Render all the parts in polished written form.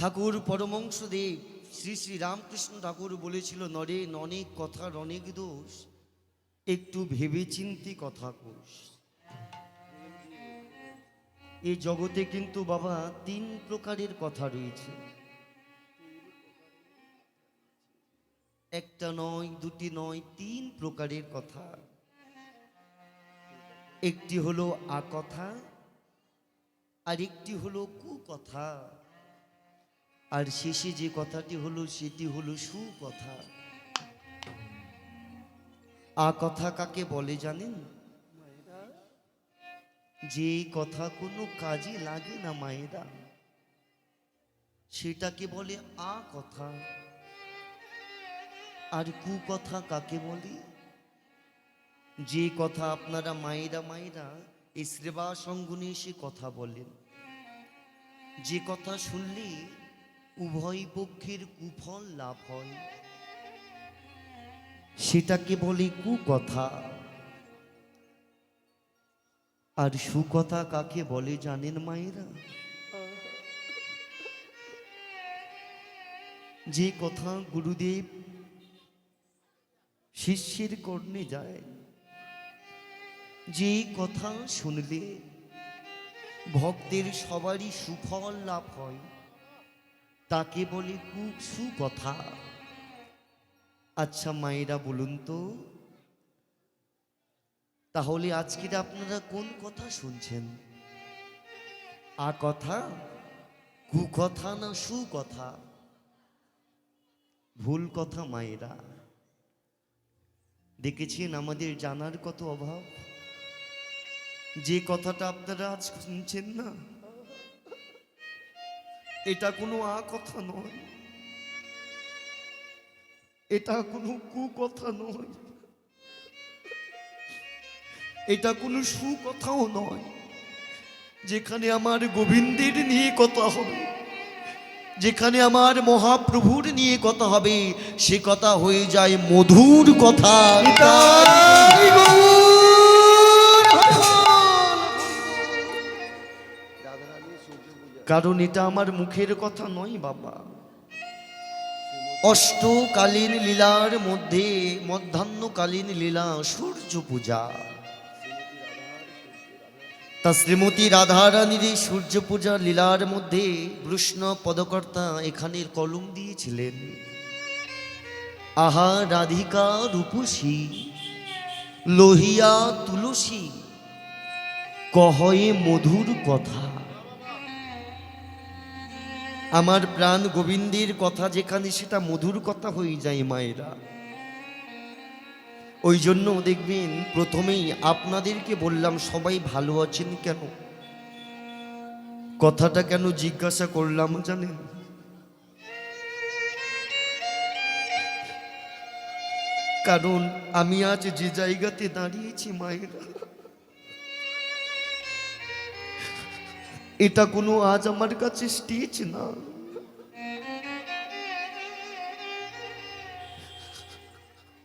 ঠাকুর পরমহংসদেব শ্রী শ্রী রামকৃষ্ণ ঠাকুর বলেছিল, নরেন অনেক কথার অনেক দোষ, একটু ভেবে চিন্তি কথা কোষ। এই জগতে কিন্তু বাবা 3 প্রকারের কথা রয়েছে, একটা নয়, দুটি নয়, 3 প্রকারের কথা। একটি হলো আকথা, আর একটি হলো কুকথা, আর শেষে যে কথাটি হলো সেটি হলো সুকথা। আকথা কাকে বলে জানেন? যে কথা কোনো কাজে লাগে না মায়েরা, সেটাকে বলে আকথা। আর কুকথা কাকে বলে? যে কথা আপনারা মায়েরা এই সেবা সঙ্গনে এসে কথা বলেন, যে কথা শুনলে উভয় পক্ষের কুফল লাভ হয়, সেটাকে বলে কুকথা। আর সুকথা কাকে বলে জানেন মায়েরা? যে কথা গুরুদেব শিষ্যের কর্ণে যায়, যে কথা শুনলে ভক্তের সবারই সুফল লাভ হয়, তাকে বলে সুকথা। আচ্ছা মায়েরা বলুন তো, তাহলে আজকের আপনারা কোন কথা শুনছেন? আকথা, কুকথা না সুকথা? ভুল কথা মায়েরা। দেখেছেন আমাদের জানার কত অভাব। যে কথাটা আপনারা আজ শুনছেন না, এটা কোনো আকথা নয়, এটা কোনো কুকথা নয়, এটা কোনো সুকথাও নয়। যেখানে আমার গোবিন্দের নিয়ে কথা হবে, যেখানে আমার মহাপ্রভুর নিয়ে কথা হবে, সে কথা হয়ে যায় মধুর কথা। কারণ এটা আমার মুখের কথা নয় বাবা। অষ্টকালীন লীলার মধ্যে মধ্যাহ্নকালীন লীলা সূর্য পূজা। তা শ্রীমতী রাধারানীর এই সূর্য পূজা লীলার মধ্যে কৃষ্ণ পদকর্তা এখানের কলম দিয়েছিলেন, আহা রাধিকা রূপসী লোহিয়া তুলসী কহয়ে মধুর কথা। আমার প্রাণ গোবিন্দের কথা যেখানে, সেটা মধুর কথা হয়ে যায় মায়েরা। ওই জন্য দেখবেন প্রথমেই আপনাদেরকে বললাম, সবাই ভালো আছেন কেন? কথাটা কেন জিজ্ঞাসা করলাম জানেন? কারণ আমি আজ যে জায়গাতে দাঁড়িয়েছি মায়েরা, এটা কোনো আজ আমার কাছে স্টেজ না,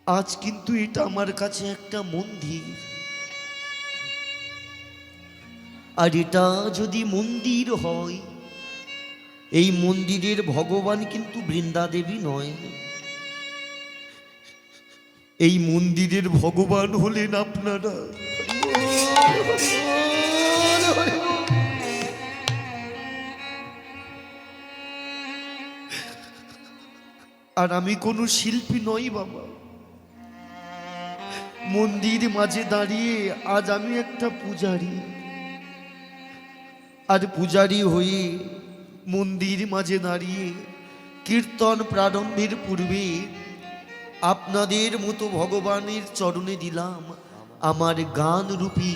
আজ কিন্তু এটা আমার কাছে একটা মন্দির। আর এটা যদি মন্দির হয়, এই মন্দিরের ভগবান কিন্তু বৃন্দা দেবী নয়, এই মন্দিরের ভগবান হলেন আপনারা। আর আমি কোনো শিল্পী নই বাবা। মন্দির মাঝে দাঁড়িয়ে আজ আমি একটা পূজারী, আর পূজারী হয়ে মন্দির মাঝে দাঁড়িয়ে কীর্তন প্রারম্ভের পূর্বে আপনাদের মতো ভগবানের চরণে দিলাম আমার গান রূপী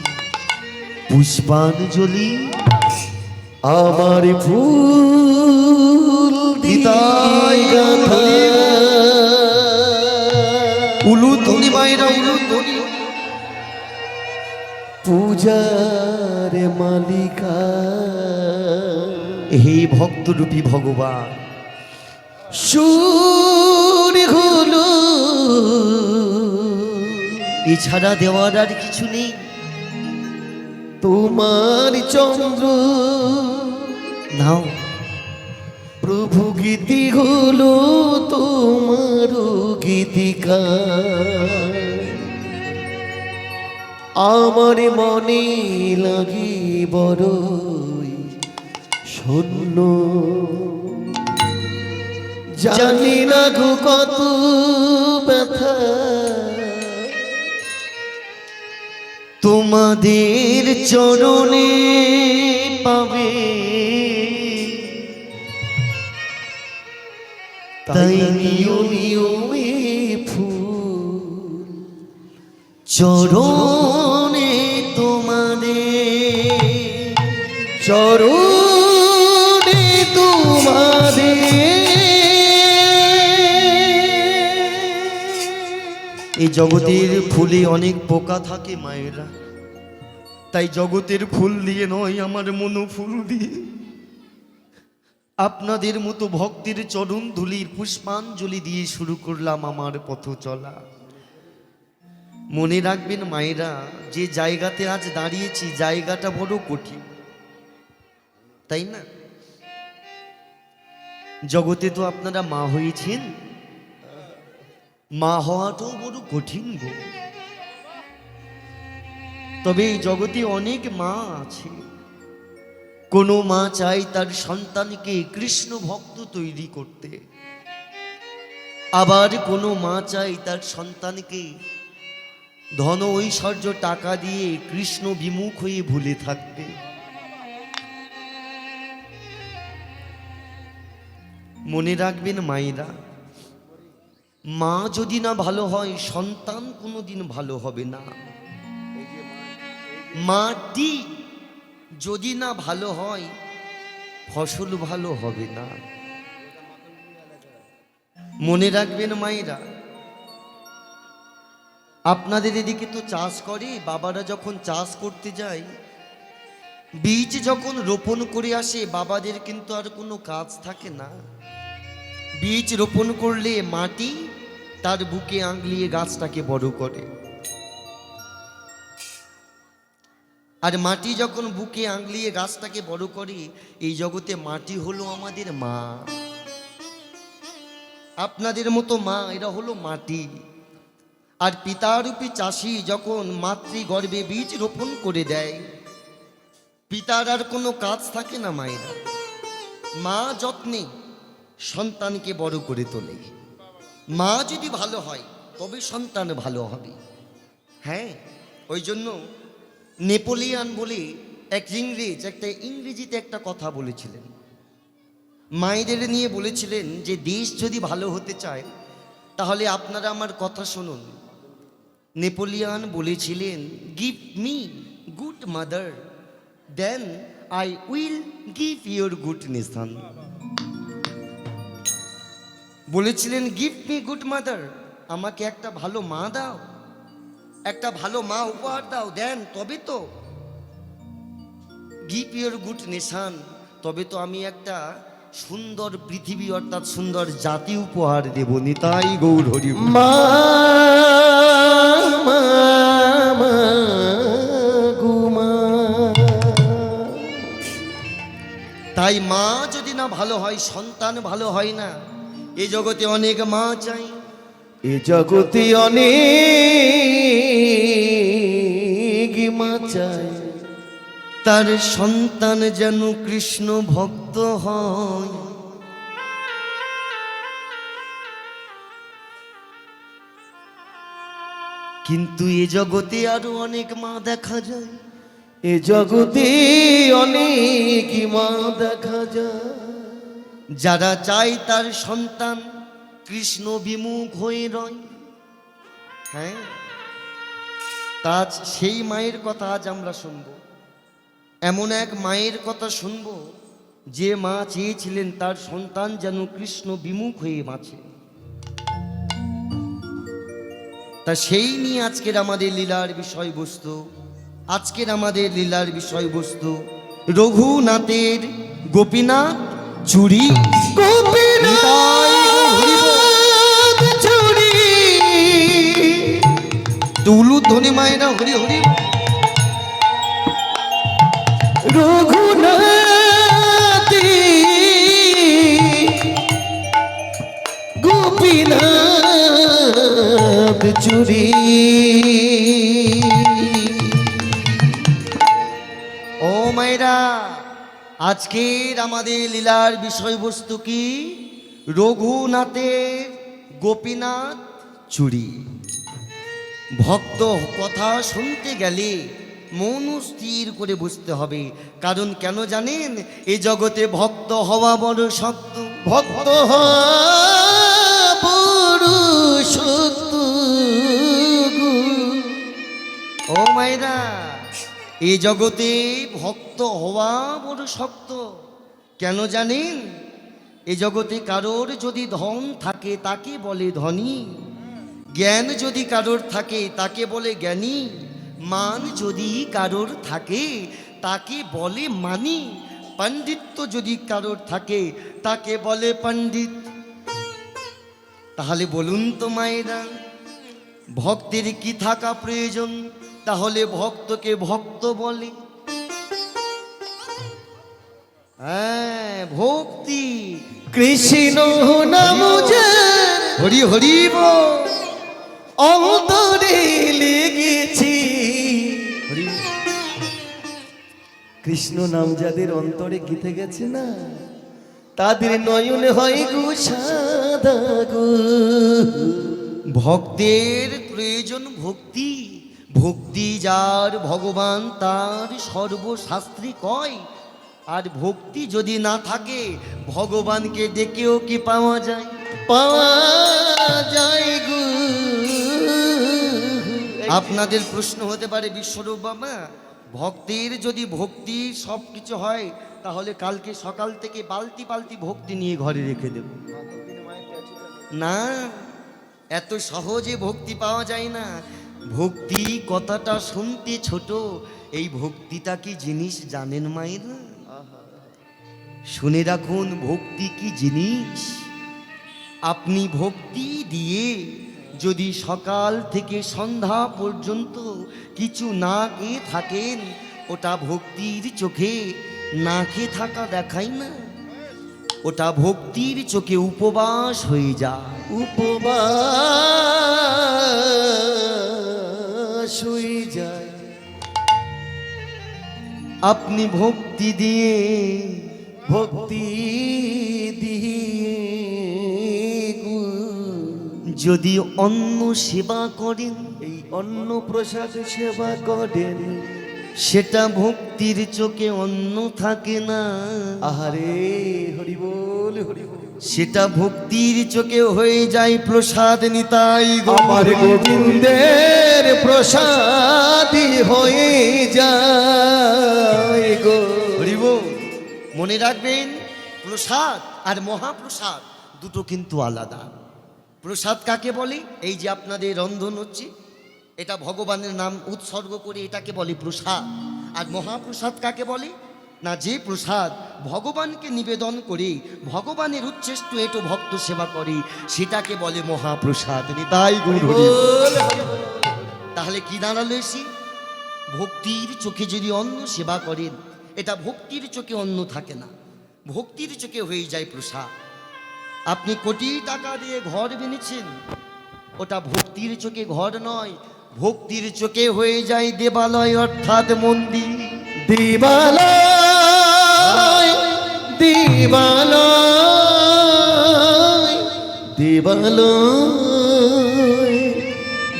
পুষ্পাঞ্জলি। আমার ফুল দিতাই উলুধ্বনি মায়েরা, উলুধ্বনি। পূজার মালিকা হে ভক্তরূপী ভগবান, সুর হলো এছাড়া দেওয়ার আর কিছু নেই। তোমার চন্দ্র নাও প্রভু গীতি হলো তোমার গীতিকা, আমার মনে লাগি বড়ই শূন্য, জানি না গো কত ব্যথা তোমাদের চরণে পাবে, তাই নিয়মে ফুল চরণে তোমাদের, চরণে তোমাদের। এই জগতের ফুলে অনেক পোকা থাকে মায়েরা, তাই জগতের ফুল দিয়ে নয়, আমার মনো ফুল দিয়ে আপনাদের মতো ভক্তের চরণ ধুলির পুষ্পাঞ্জলি দিয়ে শুরু করলাম আমার পথ চলা। মনে রাখবেন মায়েরা, যে জায়গাতে আজ দাঁড়িয়েছি জায়গাটা বড় কঠিন, তাই না? জগতে তো আপনারা মা হয়েছেন, মা হওয়াটাও বড় কঠিন গো। তবে এই জগতে অনেক মা আছে, কোনো মা চাই তার সন্তানকে কৃষ্ণ ভক্ত তৈরি করতে, আবার কোনো মা চাই তার সন্তানকে ধন ঐশ্বর্য টাকা দিয়ে কৃষ্ণ বিমুখ হয়ে ভুলে থাকতে। মনে রাখবেন মায়েরা, মা যদি না ভালো হয় সন্তান কোনোদিন ভালো হবে না। মাটি যদি না ভালো হয় ফসল ভালো হবে না। মনে রাখবেন মায়েরা, আপনাদের এদিকে তো চাষ করে, বাবারা যখন চাষ করতে যায় বীজ যখন রোপণ করে আসে বাবাদের কিন্তু আর কোনো কাজ থাকে না। বীজ রোপণ করলে মাটি তার বুকে আঙলিয়ে গাছটাকে বড় করে, আর মাটি যখন বুকে আঙলিয়ে গাছটাকে বড় করে, এই জগতে মাটি হলো আমাদের মা। আপনাদের মতো মা এরা হলো মাটি। আর পিতারূপী চাষি যখন মাতৃগর্ভে বীজ রোপণ করে দেয়, পিতার আর কোনো কাজ থাকে না মায়েরা। মা যত্নে সন্তানকে বড় করে তোলে। মা যদি ভালো হয় তবে সন্তান ভালো হবে। হ্যাঁ, ওই জন্য নেপোলিয়ান বলে এক ইংরেজ ইংরেজিতে একটা কথা বলেছিলেন, মায়েদের নিয়ে বলেছিলেন যে দেশ যদি ভালো হতে চায় তাহলে আপনারা আমার কথা শুনুন। নেপোলিয়ান বলেছিলেন, give me good mother, then I will give your good nation. বলেছিলেন গিভ মি গুড মাদার, আমাকে একটা ভালো মা দাও, একটা ভালো মা উপহার দাও, দেন তবে তো গিভ ইউর গুড নেশন, তবে তো আমি একটা সুন্দর পৃথিবী অর্থাৎ সুন্দর জাতি উপহার দেব। নিতাই গৌর হরি। মা তাই মা যদি না ভালো হয় সন্তান ভালো হয় না। এই জগতে অনেক মা চাই, এ জগতে অনেক মা চাই, তার সন্তান যেন কৃষ্ণ ভক্ত হয়। কিন্তু এ জগতে আরো অনেক মা দেখা যায়, এ জগতে অনেক মা দেখা যায়, যারা চায় তার সন্তান কৃষ্ণ বিমুখ হয়ে রয়। হ্যাঁ, তাজ সেই মায়ের কথা আজ আমরা শুনব। এমন এক মায়ের কথা শুনব যে মা চেয়েছিলেন তার সন্তান যেন কৃষ্ণ বিমুখ হয়ে বাঁচে। তা সেই নিয়ে আজকের আমাদের লীলার বিষয়বস্তু। আজকের আমাদের লীলার বিষয়বস্তু রঘুনাথের গোপীনাথ চুরি। তুলু ধ্বনি মায়েরা হরি হরি। রঘুনাথ চুরি। ও মায়েরা, আজকের আমাদের লীলার বিষয়বস্তু কি? রঘুনাথের গোপীনাথ চুরি। ভক্ত কথা শুনতে গেলে মন স্থির করে বুঝতে হবে, কারণ কেন জানেন? এই জগতে ভক্ত হওয়া বড় শক্ত। ভক্ত বড় শক্ত গো। ও মায়েরা, এই জগতে ভক্ত হওয়া বড় শক্ত। কেন জানেন? এই জগতে কারোর যদি ধন থাকে তাকে বলে ধনী, জ্ঞান যদি কারোর থাকে তাকে বলে জ্ঞানী, মান যদি কারোর থাকে তাকে বলে মানি, পণ্ডিত্য যদি কারোর থাকে তাকে বলে পণ্ডিত। তাহলে বলুন তো মায়েরা, ভক্তের কি থাকা প্রয়োজন? তাহলে ভক্তকে ভক্ত বলে। হ্যাঁ, ভক্তি। কৃষ্ণ নাম যার হরি হরি বল। অন্তরে লেগেছি। হরি বল। কৃষ্ণ নাম যাদের অন্তরে গীতে গেছে না, তাদের নয়ন হয় গো সাদা গো। ভক্তের প্রয়োজন ভক্তি। ভক্তি যার ভগবান তার সর্বশাস্ত্রী কয়। আর ভক্তি যদি না থাকে ভগবানকে ডেকেও কি পাওয়া যায়? পাওয়া যায় গো। আপনাদের প্রশ্ন হতে পারে, বিশ্বরূপ বাবা, ভক্তের যদি ভক্তি সব কিছু হয় তাহলে কালকে সকাল থেকে বালতি বালতি ভক্তি নিয়ে ঘরে রেখে দেব। না, এত সহজে ভক্তি পাওয়া যায় না। ভক্তি কথাটা শুনতে ছোট, এই ভক্তিটা কি জিনিস জানেন মায়েরা? শুনে রাখুন, ভক্তি কি জিনিস। আপনি ভক্তি দিয়ে যদি সকাল থেকে সন্ধ্যা পর্যন্ত কিছু না খেয়ে থাকেন, ওটা ভক্তির চোখে না খেয়ে থাকা দেখায় না, ওটা ভক্তির চোখে উপবাস হয়ে যায়। উপবাস হয়ে যায়। আপনি ভক্তি দিয়ে ভক্তি দিয়ে গো, যদি অন্ন সেবা করেন, এই অন্ন প্রসাদ সেবা করেন, সেটা ভক্তির চোখে অন্ন থাকে না। আহারে হরি বল হরি বল। সেটা ভক্তির চোখে হয়ে যায় প্রসাদ। নিতাই গৌর আমার হরি বল। গোবিন্দের প্রসাদী হয়ে যায় গো। হরি বল। মনে রাখবেন, প্রসাদ আর মহাপ্রসাদ দুটো কিন্তু আলাদা। প্রসাদ কাকে বলে? এই যে আপনাদের রন্ধন হচ্ছে, এটা ভগবানের নাম উৎসর্গ করে এটাকে বলে প্রসাদ। আর মহাপ্রসাদ কাকে বলে? না, যে প্রসাদ ভগবানকে নিবেদন করে ভগবানের উচ্ছেষ্ট এটো ভক্ত সেবা করে সেটাকে বলে মহাপ্রসাদ। নিতাই গৌর হরি বল। তাহলে কি দাঁড়ালো এসি? ভক্তির চোখে যদি অন্ন সেবা করেন, এটা ভক্তির চোখে অন্ন থাকে না, ভক্তির চোখে হয়ে যায় প্রসাদ। আপনি কোটি টাকা দিয়ে ঘর কিনেছেন, ওটা ভক্তির চোখে ঘর নয়, ভক্তির চোখে হয়ে যায় দেবালয় অর্থাৎ মন্দির। দেবালয় দেবালয় দেবালয়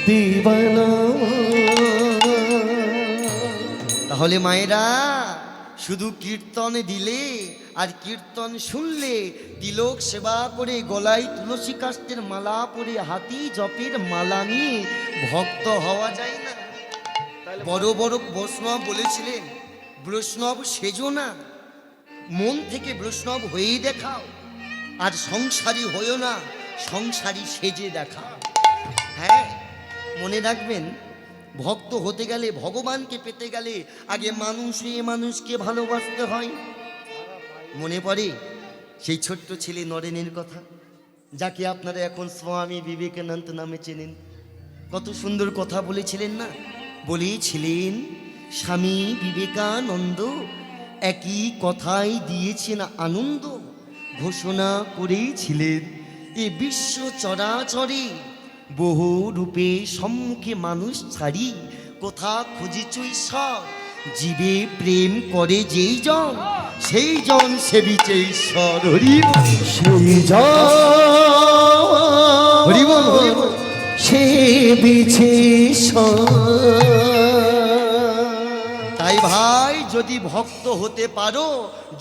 দেবালয়। তাহলে মায়েরা, শুধু কীর্তন দিলে আর কীর্তন শুনলে, তিলক সেবা করে, গলায় তুলসী কাষ্ঠের মালা পরে, হাতি জপের মালা নিয়ে ভক্ত হওয়া যায় না। বড় বড় বৈষ্ণব বলেছিলেন, বৈষ্ণব সেজো না, মন থেকে বৈষ্ণব হয়েই দেখাও। আর সংসারী হয়েও না, সংসারী সেজে দেখাও। হ্যাঁ, মনে রাখবেন, ভক্ত হতে গেলে, ভগবানকে পেতে গেলে আগে মানুষ হয়ে মানুষকে ভালোবাসতে হয়। মনে পড়ে সেই ছোট্ট ছেলে নরেনের কথা, যাকে আপনারা এখন স্বামী বিবেকানন্দ নামে চেনেন। কত সুন্দর কথা বলেছিলেন না? বলেছিলেন, স্বামী বিবেকানন্দ একই কথাই দিয়েছেন আনন্দ, ঘোষণা করেছিলেন, এ বিশ্ব চরাচরে বহু রূপে সম্মুখে মানুষ ছাড়ি কোথা খুঁজিছ ঈশ্বর, জীবে প্রেম করে যেই জন সেই জন সেবিছে ঈশ্বর। হরি বল। সেই হরি বল, হরি বল। সে বিছে তাই ভাই যদি ভক্ত হতে পারো,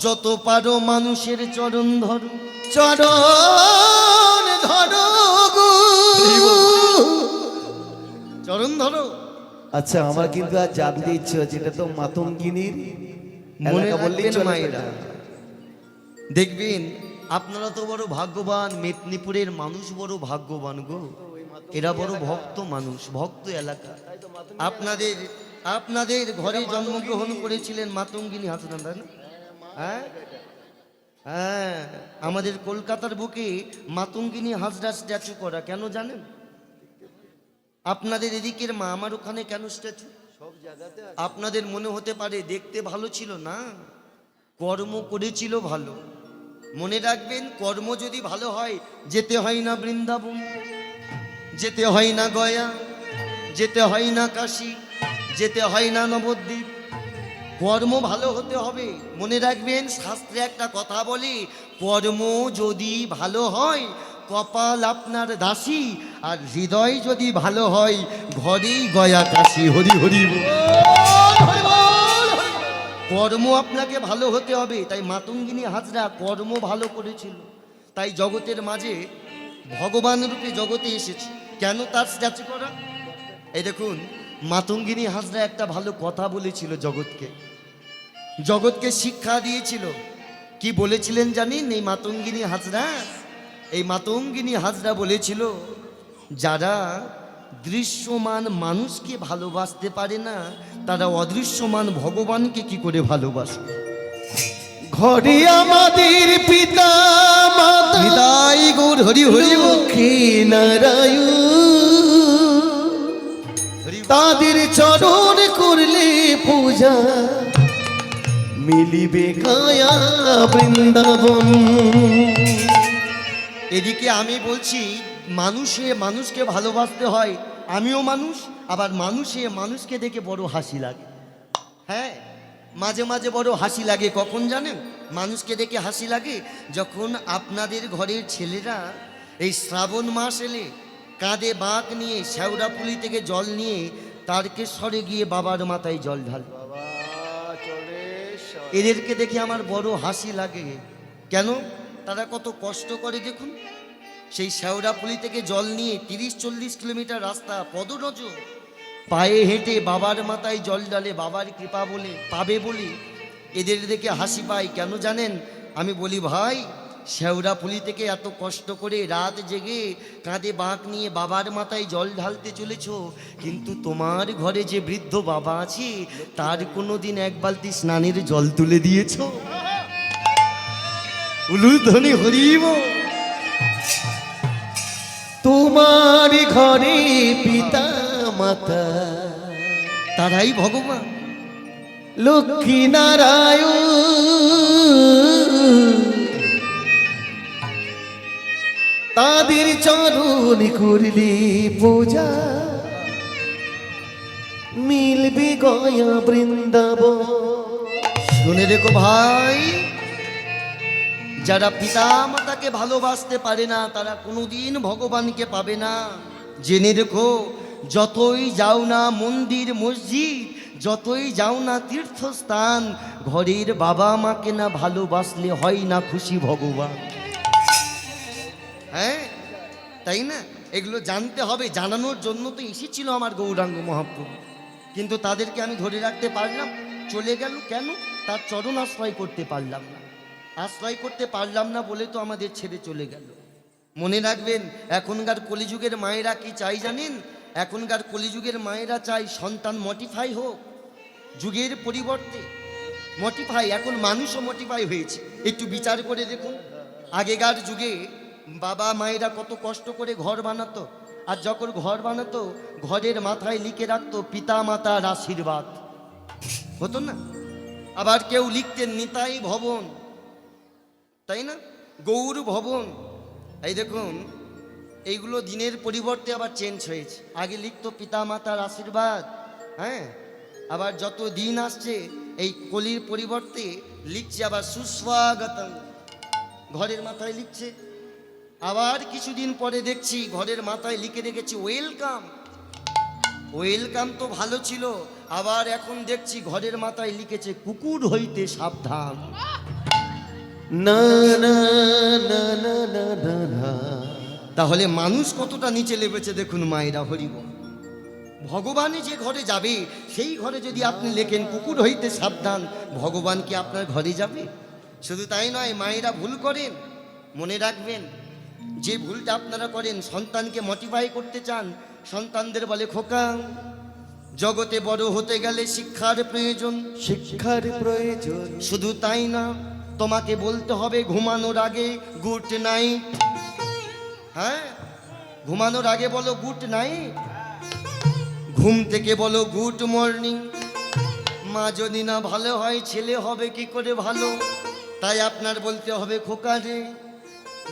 যত পারো মানুষের চরণ ধরো। চরণ ধরো গো। চরণ ধরো। আচ্ছা, আমার কিন্তু আজ জানতে ইচ্ছে হচ্ছে, এটা তো মাতঙ্গিনীর মনে এলাকা বললেই রাখবেন চলে মায়েরা, না? দেখবেন আপনারা তো বড় ভাগ্যবান, মেদিনীপুরের মানুষ বড় ভাগ্যবান গো। এরা বড় ভক্ত মানুষ, ভক্ত এলাকা। আপনাদের আপনাদের ঘরে জন্মগ্রহণ করেছিলেন মাতঙ্গিনী হাজরা, তাই না? হ্যাঁ হ্যাঁ, আমাদের কলকাতার বুকে মাতঙ্গিনী হাজরা স্ট্যাচু করা, কেন জানেন? আপনাদের এদিকের মা, আমার ওখানে কেন স্ট্যাচু? আপনাদের মনে হতে পারে দেখতে ভালো ছিল, না, কর্ম করেছিল ভালো। মনে রাখবেন, কর্ম যদি ভালো হয়, যেতে হয় না বৃন্দাবন, যেতে হয় না গয়া, যেতে হয় না কাশী, যেতে হয় না নবদ্বীপ। কর্ম ভালো হতে হবে। মনে রাখবেন, শাস্ত্রে একটা কথা বলে, কর্ম যদি ভালো হয় কপাল আপনার দাসী, আর হৃদয় যদি ভালো হয় ঘরেই গয়া কাশী। হরি হরি বল। কর্ম আপনাকে ভালো হতে হবে। তাই মাতঙ্গিনী হাজরা কর্ম ভালো করেছিল, তাই জগতের মাঝে ভগবান রূপে জগতে এসেছে। কেন তার স্ট্যাচু করা? এই দেখুন, মাতঙ্গিনী হাজরা একটা ভালো কথা বলেছিল জগৎকে, জগৎকে শিক্ষা দিয়েছিল। কি বলেছিলেন জানেন? এই মাতঙ্গিনী হাজরা, এই মাতঙ্গিনী হাজরা বলেছিল, যারা দৃশ্যমান মানুষকে ভালোবাসতে পারে না, তারা অদৃশ্যমান ভগবানকে কি করে ভালোবাসবে? ঘরে আমাদের পিতা মাতা নিতাই গৌর হরি হরি বল। লক্ষ্মী নারায়ণ, হরি বল। তাদের চরণ করলে পূজা, মিলিবে কায়া বৃন্দাবন। এদিকে আমি বলছি, মানুষে মানুষকে ভালোবাসতে হয়। আমিও মানুষ, আবার মানুষে মানুষকে দেখে বড় হাসি লাগে। হ্যাঁ, মাঝে মাঝে বড় হাসি লাগে। কখন জানেন মানুষকে দেখে হাসি লাগে? যখন আপনাদের ঘরের ছেলেরা এই শ্রাবণ মাস এলে কাঁধে বাঁক নিয়ে শ্যাওড়াপুলি থেকে জল নিয়ে তারকেশ্বরে গিয়ে বাবার মাথায় জল ঢাল। এদেরকে দেখে আমার বড় হাসি লাগে। কেন? তারা কত কষ্ট করে দেখুন। সেই শ্যাওড়াপুলি থেকে জল নিয়ে 30-40 কিলোমিটার রাস্তা পদনজ পায়ে হেঁটে বাবার মাথায় জল ডালে, বাবার কৃপা বলে পাবে বলে এদের দেখে হাসি পায়। কেন জানেন? আমি বলি, ভাই, শ্যাওড়াপুলি থেকে এত কষ্ট করে রাত জেগে কাঁধে বাঁক নিয়ে বাবার মাথায় জল ঢালতে চলেছ, কিন্তু তোমার ঘরে যে বৃদ্ধ বাবা আছে তার কোনোদিন এক বালতি স্নানের জল তুলে দিয়েছ? উলুধ্বনি হরিব। তোমার ঘরে পিতা মাতা তারাই ভগবান। লক্ষ্মী নারায়ণ, তাদের চরণ করলে পূজা, মিলবে গয়া বৃন্দাবন। শুনে রেখো ভাই, যারা পিতা মাতাকে ভালোবাসতে পারে না তারা কোনোদিন ভগবানকে পাবে না। জেনে রেখো, যতই যাও না মন্দির মসজিদ, যতই যাও না তীর্থস্থান, ঘরের বাবা মাকে না ভালোবাসলে হয় না খুশি ভগবান। হ্যাঁ, তাই না? এগুলো জানতে হবে। জানানোর জন্য তো এসেছিল আমার গৌরাঙ্গ মহাপ্রভু, কিন্তু তাদেরকে আমি ধরে রাখতে পারলাম? চলে গেল কেন? তার চরণ আশ্রয় করতে পারলাম না। আশ্রয় করতে পারলাম না বলে তো আমাদের ছেড়ে চলে গেল। মনে রাখবেন, এখনকার কলিযুগের মায়েরা কি চাই জানেন? এখনকার কলিযুগের মায়েরা চাই সন্তান মডিফাই হোক। যুগের পরিবর্তে মডিফাই, এখন মানুষও মডিফাই হয়েছে। একটু বিচার করে দেখুন, আগেকার যুগে বাবা মায়েরা কত কষ্ট করে ঘর বানাতো, আর যখন ঘর বানাতো ঘরের মাথায় লিখে রাখতো পিতা মাতার আশীর্বাদ, হতো না? আবার কেউ লিখতেন নিতাই ভবন, তাই না? গৌর ভবন। এই দেখুন, এইগুলো দিনের পরিবর্তে আবার চেঞ্জ হয়েছে। আগে লিখতো পিতা মাতার আশীর্বাদ, হ্যাঁ, আবার যত দিন আসছে এই কলির পরিবর্তে লিখছে আবার সুস্বাগতম, ঘরের মাথায় লিখছে। আবার কিছুদিন পরে দেখছি ঘরের মাথায় লিখে রেখেছি ওয়েলকাম। ওয়েলকাম তো ভালো ছিল, আবার এখন দেখছি ঘরের মাথায় লিখেছে কুকুর হইতে সাবধান। না না না না না না না। তাহলে মানুষ কতটা নিচে নেমেছে দেখুন মায়েরা, হরিব। ভগবানই যে ঘরে যাবে সেই ঘরে যদি আপনি লেখেন কুকুর হইতে সাবধান, ভগবান কি আপনার ঘরে যাবে? শুধু তাই নয়, মায়েরা ভুল করেন, মনে রাখবেন যে ভুলটা আপনারা করেন, সন্তানকে মোটিফাই করতে চান, সন্তানদের বলে খোকা জগতে বড় হতে গেলে শিক্ষার প্রয়োজন। শিক্ষার প্রয়োজন। শুধু তাই না, তোমাকে বলতে হবে ঘুমানোর আগে গুড নাইট। হ্যাঁ, ঘুমানোর আগে বলো গুড নাইট, ঘুম থেকে বলো গুড মর্নিং। মা যদি না ভালো হয় ছেলে হবে কি করে ভালো? তাই আপনার বলতে হবে খোকা রে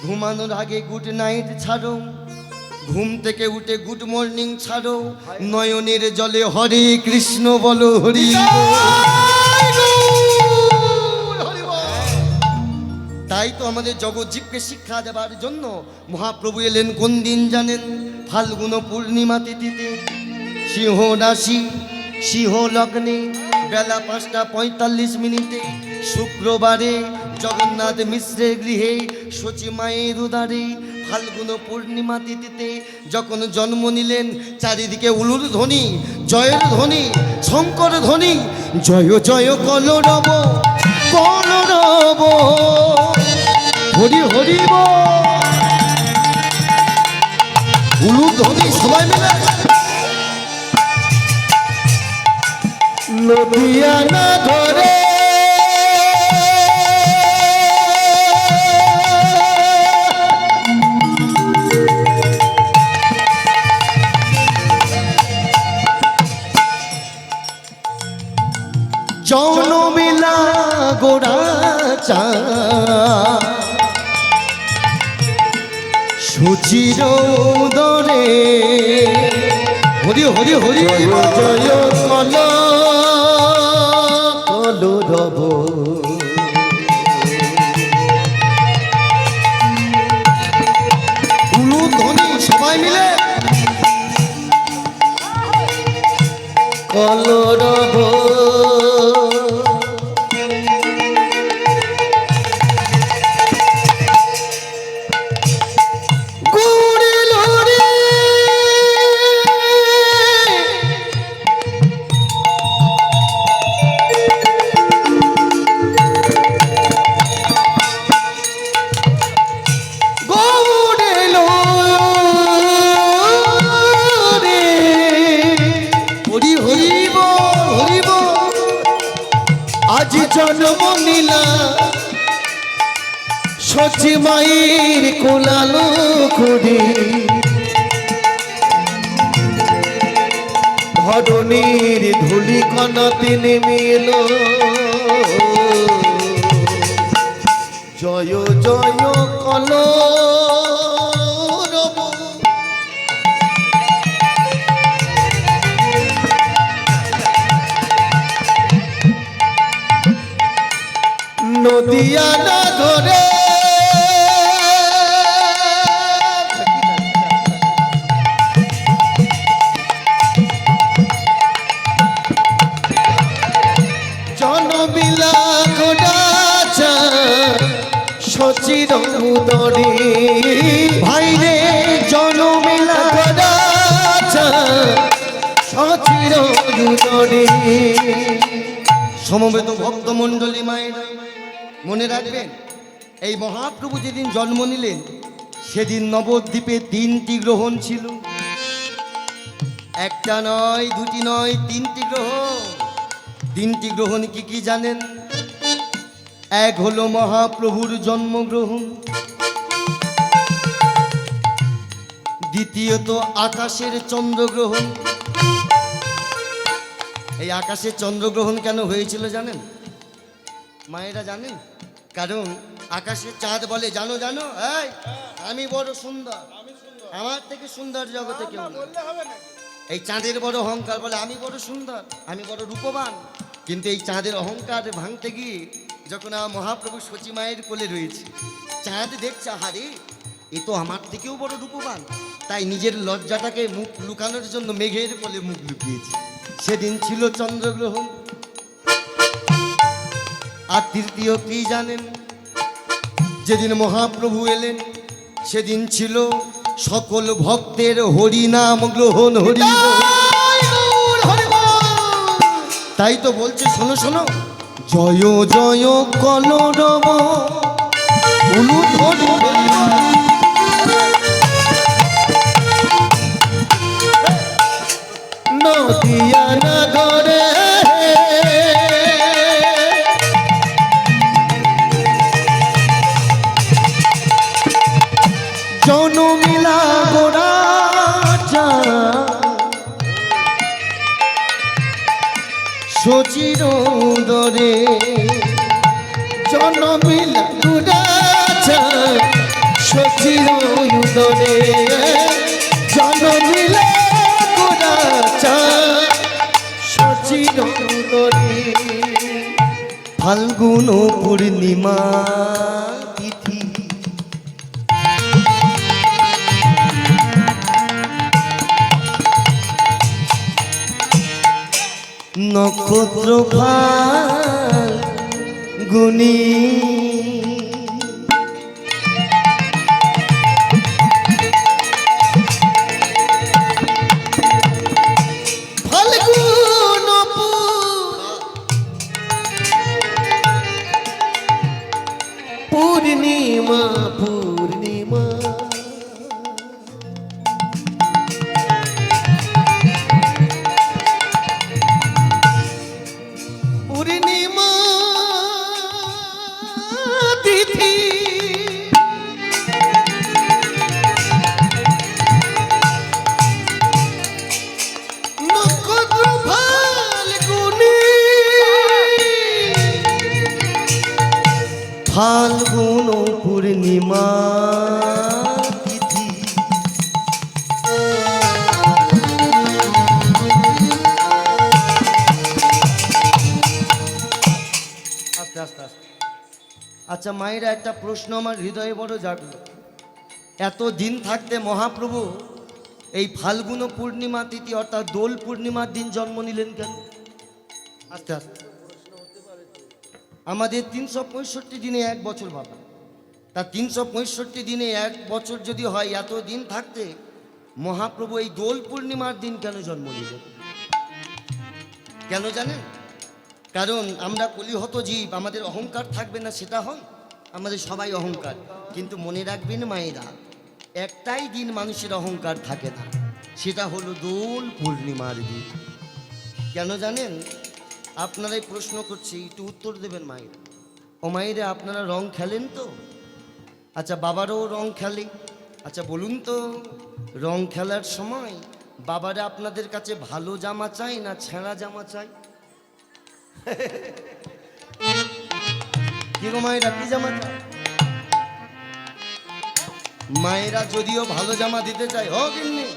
ঘুমানোর আগে গুড নাইট ছাড়ো, ঘুম থেকে উঠে গুড মর্নিং ছাড়ো, নয়নের জলে হরে কৃষ্ণ বলো হরি বল। তাই তো আমাদের জগজ্জীবকে শিক্ষা দেবার জন্য মহাপ্রভু এলেন কোন দিন জানেন? ফাল্গুন পূর্ণিমা তিথিতে, সিংহ রাশি সিংহ লগ্নে, বেলা 5:45, শুক্রবারে জগন্নাথ মিশ্রের গৃহে সচি মায়ের উদারে ফাল্গুন পূর্ণিমা তিথিতে যখন জন্ম নিলেন, চারিদিকে উলুর ধ্বনি, জয়ের ধ্বনি, শঙ্কর ধ্বনি, জয় জয় কলরব কলরব হরি হরি বল। উলুর ধ্বনি সবাই মিলে নদিয়া না ধরে জনমিলা গোড়া চা সুচির উদরে হরি হরি হরি জয় কল কলরব উলু ধ্বনি সবাই মিলে কলরব জন্ম নীলা সচি মায়ের কোলালো করে ধরণীর ধুলি কণাতে নেমে এলো জয় জয় কল নদিয়া না ধরে জনবিলা গোডাচা সচির উদরে ভাইরে জনমিলা গোডাচা সচির উদরে সমবেত ভক্তমণ্ডলী মায়ের মনে রাখবেন, এই মহাপ্রভু যেদিন জন্ম নিলেন সেদিন নবদ্বীপে 3টি গ্রহণ ছিল। একটা নয়, দুটি নয়, 3টি গ্রহণ। 3টি গ্রহণ কি কি জানেন? এক হলো মহাপ্রভুর জন্মগ্রহণ, দ্বিতীয়ত আকাশের চন্দ্রগ্রহণ। এই আকাশের চন্দ্রগ্রহণ কেন হয়েছিল জানেন? মায়েরা জানেন? কারণ আকাশের চাঁদ বলে জানো জানো এই আমি বড় সুন্দর, আমার থেকে সুন্দর জগতে কেউ নেই। বললে হবে নাকি? এই চাঁদের বড় অহংকার বলে আমি বড় সুন্দর, আমি বড় রূপবান। কিন্তু এই চাঁদের অহংকার ভাঙতে গিয়ে যখন আমার মহাপ্রভু সচী মায়ের কোলে রয়েছে, চাঁদ দেখছে হারে এ তো আমার থেকেও বড় রূপবান। তাই নিজের লজ্জাটাকে মুখ লুকানোর জন্য মেঘের কোলে মুখ লুকিয়েছে। সেদিন ছিল চন্দ্রগ্রহণ। আর তৃতীয় কি জানেন? যেদিন মহাপ্রভু এলেন সেদিন ছিল সকল ভক্তের হরিনাম গ্রহণ। হরি তাই তো বলছে, শোনো শোনো, জয় জয় কলরব উলুধ্বনি নদিয়া নগরে জনমিলা গোড়া সচির দরে জনমিলা গুড়াছা সচির দরে জনমিলা গুড়াছা সচির দরে ফাল্গুন পূর্ণিমা তিথি নক্ষত্র ফাল্গুনি ফাল্গুন পূর্ণিমা পূর্ণিমা পূর্ণিমা তিথি নক্ষত্র ফাল্গুনি ফাল্গুন পূর্ণিমা তিথি আস্তে আস্তে আস্তে। আচ্ছা মায়েরা, একটা প্রশ্ন আমার হৃদয়ে বড় জাগলো। এত দিন থাকতে মহাপ্রভু এই ফাল্গুন পূর্ণিমা তিথি অর্থাৎ দোল পূর্ণিমার দিন জন্ম নিলেন কেন? আস্তে আস্তে। আমাদের 365 দিনে এক বছর বাবা, তা 365 দিনে এক বছর যদি হয়, এত দিন থাকতে মহাপ্রভু এই দোল পূর্ণিমার দিন কেন জন্ম নিলেন? কেন জানেন? কারণ আমরা কলিহত জীব, আমাদের অহংকার থাকবে না সেটা হয়, আমাদের সবাই অহংকার। কিন্তু মনে রাখবেন মায়েরা, একটাই দিন মানুষের অহংকার থাকে না, সেটা হলো দোল পূর্ণিমার দিন। কেন জানেন? আপনারাই প্রশ্ন করছি, একটু উত্তর দেবেন মায়েরা। ও মায়েরা, আপনারা রং খেলেন তো? আচ্ছা বাবারও রং খেলে। আচ্ছা বলুন তো, রং খেলার সময় বাবারা আপনাদের কাছে ভালো জামা চাই না ছেঁড়া জামা চাই? কি গো মায়েরা, কি জামা চাই? মায়েরা যদিও ভালো জামা দিতে চায়, হোক এমনি,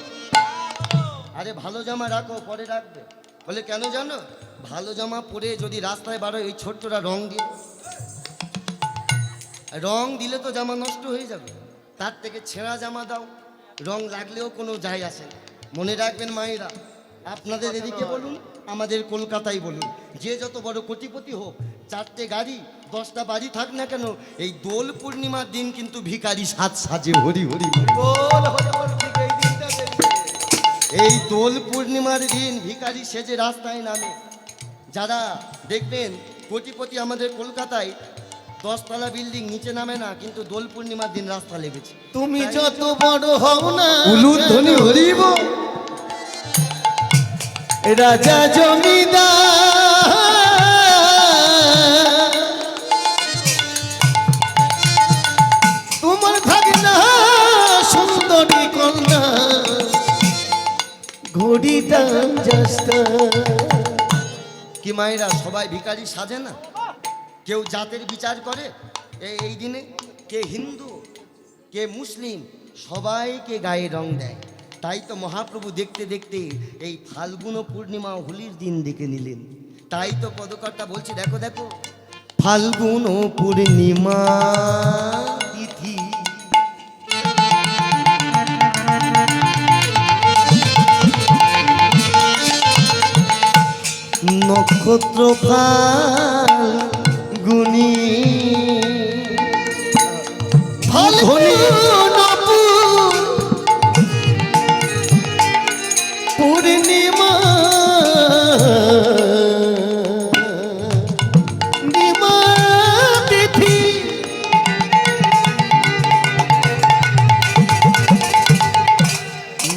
আরে ভালো জামা রাখো, পরে রাখবে। বলে কেন জানো? ভালো জামা পরে যদি রাস্তায় বাড়ো, এই ছোট্টরা রং দিয়ে, রং দিলে তো জামা নষ্ট হয়ে যাবে, তার থেকে ছেঁড়া জামা দাও, রং লাগলেও কোনো যায় আসে না। মনে রাখবেন মায়েরা, আপনাদের এদিকে বলুন, আমাদের কলকাতায় বলুন, যে যত বড় কোটিপতি হোক, 4টে গাড়ি 10টা বাড়ি থাক না কেন, এই দোল পূর্ণিমার দিন কিন্তু ভিখারি সাজে। হরি হরি বল হরি বল, ঠিক এই দিনটা দেখবে। এই দোল পূর্ণিমার দিন ভিখারি সেজে রাস্তায় নামে। যারা দেখবেন কোটিপতি আমাদের কলকাতায় 10তলা বিল্ডিং নিচে নামে না, কিন্তু দোল পূর্ণিমার দিন রাস্তা লেগেছে। তুমি যত বড় হও না উলুধ্বনি হরিব রাজা জমিদার, তোমার ভাগনা সুন্দরী কন্যা ঘড়ি দাম জাস্তা। কি মায়েরা, সবাই ভিখারি সাজে না? কেউ জাতের বিচার করে এই দিনে? কে হিন্দু, কে মুসলিম, সবাইকে গায়ে রং দেয়। তাই তো মহাপ্রভু দেখতে দেখতে এই ফাল্গুন ও পূর্ণিমা হোলির দিন ডেকে নিলেন। তাই তো পদকর্তা বলছি, দেখো দেখো, ফাল্গুন ও পূর্ণিমা তিথি নক্ষত্র ফাল্গুনি পূর্ণিমা নিমা তিথি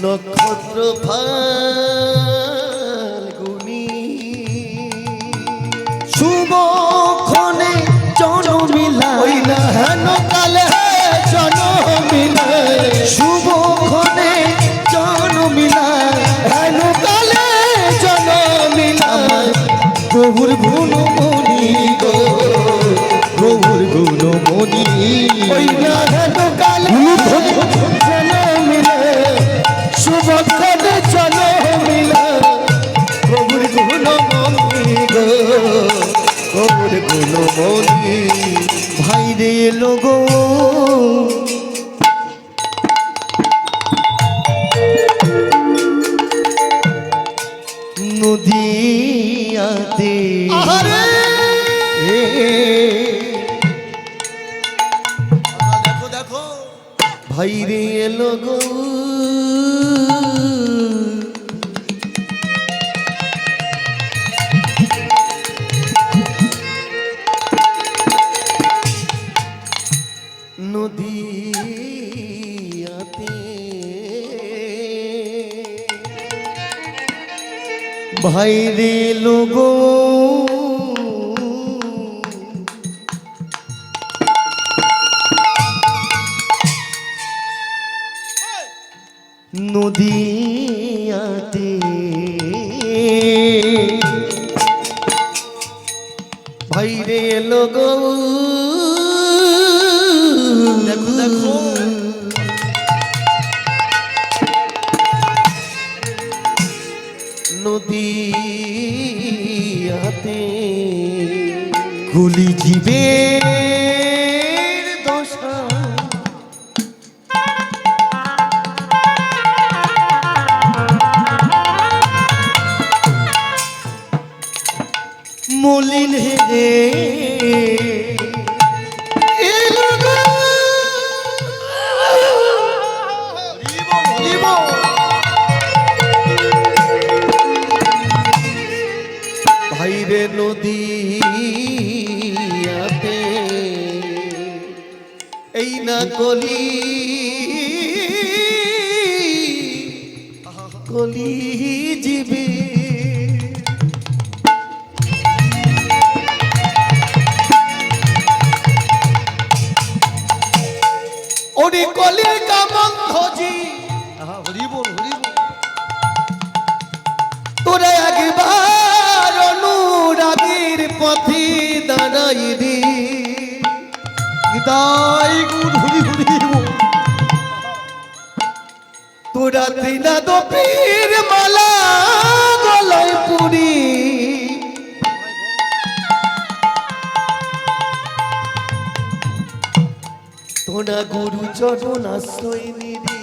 নক্ষত্র ফাল্গুনি শুভক্ষণে জনমিলা ওই না হেন কালে জনমিলা শুভক্ষণে জনমিলা হেন কালে জনমিলা প্রভুর গুণমণি গো প্রভুর গুণমণি ওই না হেন কালে জনমিলা শুভক্ষণে জনমিলা প্রভুর গুণমণি গো প্রভুর গুণমণি ভাই রে লোগো নদিয়াতে দেখো দেখো ভাই রে লোগো নদিয়াতে ভাই রে লোগো নদিয়াতে ভাই রে লোগো দেখো দেখো নদিয়াতে গুলি জীবের দশা মলিন হে ভাইরে নদিয়াতে এই না কলি কলি জীবে ওরে কলির কামন্ধজি হরি বল হরি বল তোরা একবার অনুরাগের পথে দাঁড়াই রে নিতাই গুণ হরি হরি বল তোরা ত্রিনাদ পীর মালা গলায় পুরি তোরা গুরু চরণ আশ্রয় নিরে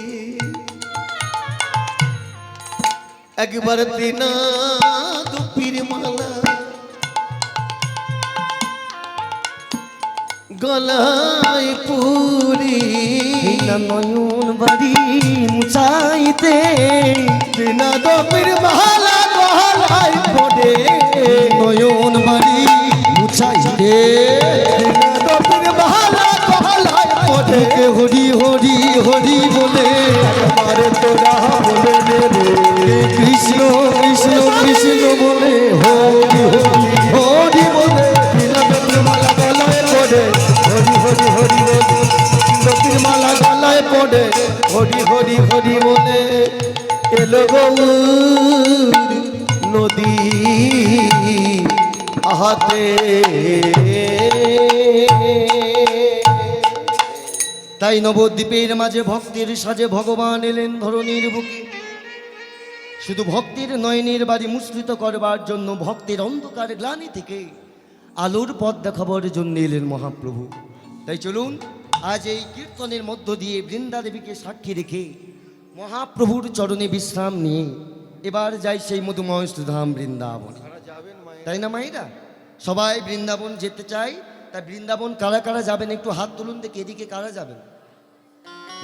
একবার ত্রিনাদ পীর মালা গলায় পুরি নয়ন বাড়ি মুচাইতে ত্রিনাদ পীর মালা গলায় পড়ে নয়ন বাড়ি মুচাইতে ত্রিনাদ পীর মালা গলায় পড়ে হরি হরি হরি বলে আরে তোরা বলে রে কৃষ্ণ কৃষ্ণ কৃষ্ণ বলে হরি হরি হরি বলে মালা গলায় পড়ে হরি হরি হরি বলে নদীর মালা গলায় পড়ে হরি হরি হরি বলে এলো গৌর নদী আহাতে তাই নবদ্বীপের মাঝে ভক্তের সাজে ভগবান এলেন ধরণীর বুকে, শুধু ভক্তের নয়নের বাড়ি মুসৃত করবার জন্য, ভক্তের অন্ধকার গ্লানি থেকে আলোর পথ দেখাবার জন্য এলেন মহাপ্রভু। তাই চলুন আজ এই কীর্তনের মধ্য দিয়ে বৃন্দাদেবীকে সাক্ষী রেখে মহাপ্রভুর চরণে বিশ্রাম নিয়ে এবার যাই সেই মধুময় ধাম বৃন্দাবন। তাই না মায়েরা? সবাই বৃন্দাবন যেতে চাই। তাই বৃন্দাবন কারা কারা যাবেন একটু হাত তুলুন দেখি। এদিকে কারা যাবেন?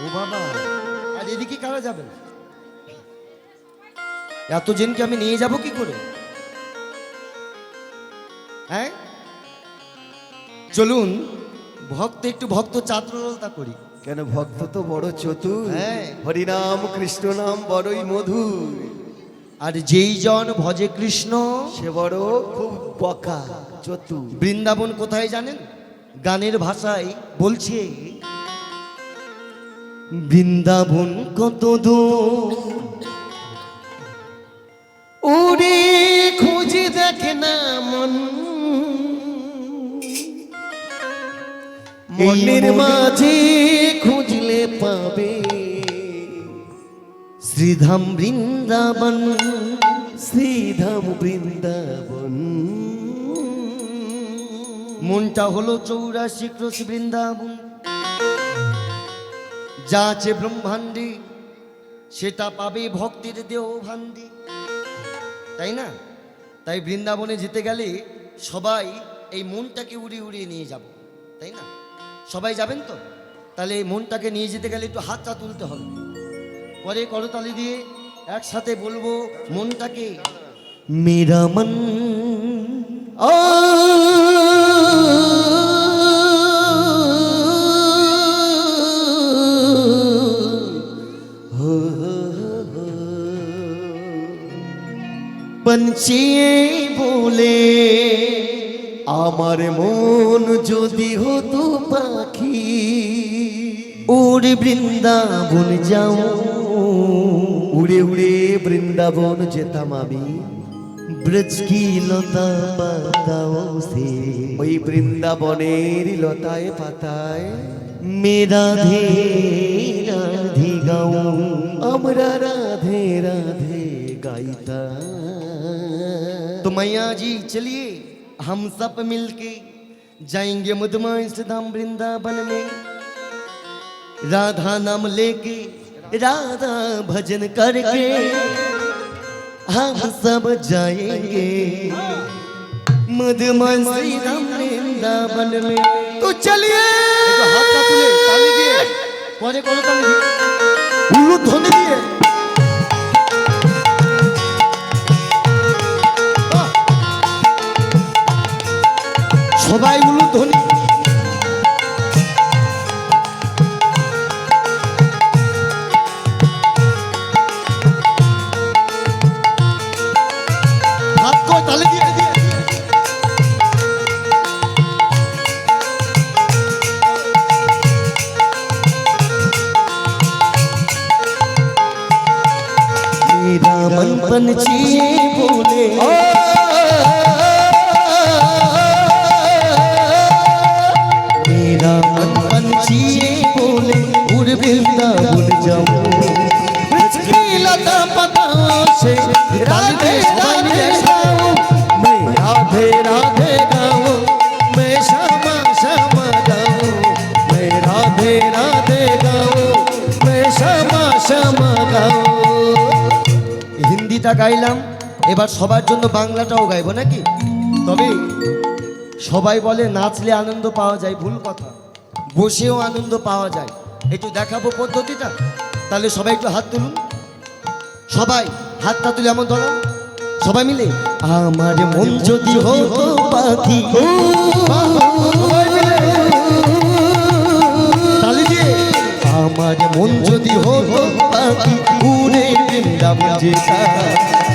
ও বাবা, আর এদিকে কারা যাবেন? এতজনকে আমি নিয়ে যাব কি করে? হ্যাঁ চলুন ভক্ত একটু ভক্ত চাতুরতা করি। কেন, ভক্ত তো বড় চতুর। হ্যাঁ। হরিনাম কৃষ্ণ নাম বড়ই মধুর, আর যেই জন ভজে কৃষ্ণ সে বড় খুব বকা চতুর। বৃন্দাবন কোথায় জানেন? গানের ভাষায় বলছে, বৃন্দাবন কত দূর ওরে খুঁজে দেখে না মন, মনের মাঝে খুঁজলে পাবে শ্রীধাম বৃন্দাবন, শ্রীধাম বৃন্দাবন। মনটা হলো 84 ক্রোশ বৃন্দাবন, যা আছে ব্রহ্মাণ্ডে সেটা পাবে ভক্তির দেহ ভাণ্ডে। তাই না? তাই বৃন্দাবনে যেতে গেলে সবাই এই মনটাকে উড়িয়ে উড়িয়ে নিয়ে যাব। তাই না? সবাই যাবেন তো? তাহলে এই মনটাকে নিয়ে যেতে গেলে একটু হাতটা তুলতে হবে, পরে করতালি দিয়ে একসাথে বলবো মনটাকে, মেরা মন ও पंछिए बोले, আমার মন যদি হতো পাখি, उड़ বৃন্দাবন যাও, উড়ে উড়ে বৃন্দাবন যেতাম আমি। ব্রজ কি লতা পাতাও সে, ওই বৃন্দাবনের লতায় পাতায় মেরা ধে রাধে গাও, আমরা রাধে রাধে গাইতা। तो मैया जी चलिए हम सब मिलके जाएंगे मधुमय धाम वृंदावन में, राधा नाम लेके राधा भजन करके हम सब जाएंगे मधुमय श्री धाम वृंदावन में। তো চলিয়ে একটু হাতটা তুলে তালি দিয়ে পরে করো তালি দিয়ে উলু ধ্বনি দিয়ে সবাই উলু ধ্বনি। হাত কই তালি দিয়ে দিয়ে मेरा मन पंछी बोले, मेरा मन पंछी बोले उड़ वृंदावन जाऊं, লতা পাতা সে রাধে রাধে গাও, मैं राधे राधे गाओ, मैं श्यामा श्यामा गाओ, मैं राधे राधे गाओ, मैं श्यामा श्यामा गाओ। হিন্দিটা গাইলাম, এবার সবার জন্য বাংলাটাও গাইবো নাকি? তবে সবাই বলে নাচলে আনন্দ পাওয়া যায়, ভুল কথা, বসেও আনন্দ পাওয়া যায়। একটু দেখাবো পদ্ধতিটা, তাহলে সবাই একটু হাত তুলুন, সবাই হাতটা তুলে এমন ধরান সবাই মিলে, আমার মন যদি হতো পাখি, সবাই মিলে তালি দিয়ে, আমার মন যদি হতো পাখি উড়ে বৃন্দাবন যেতাম,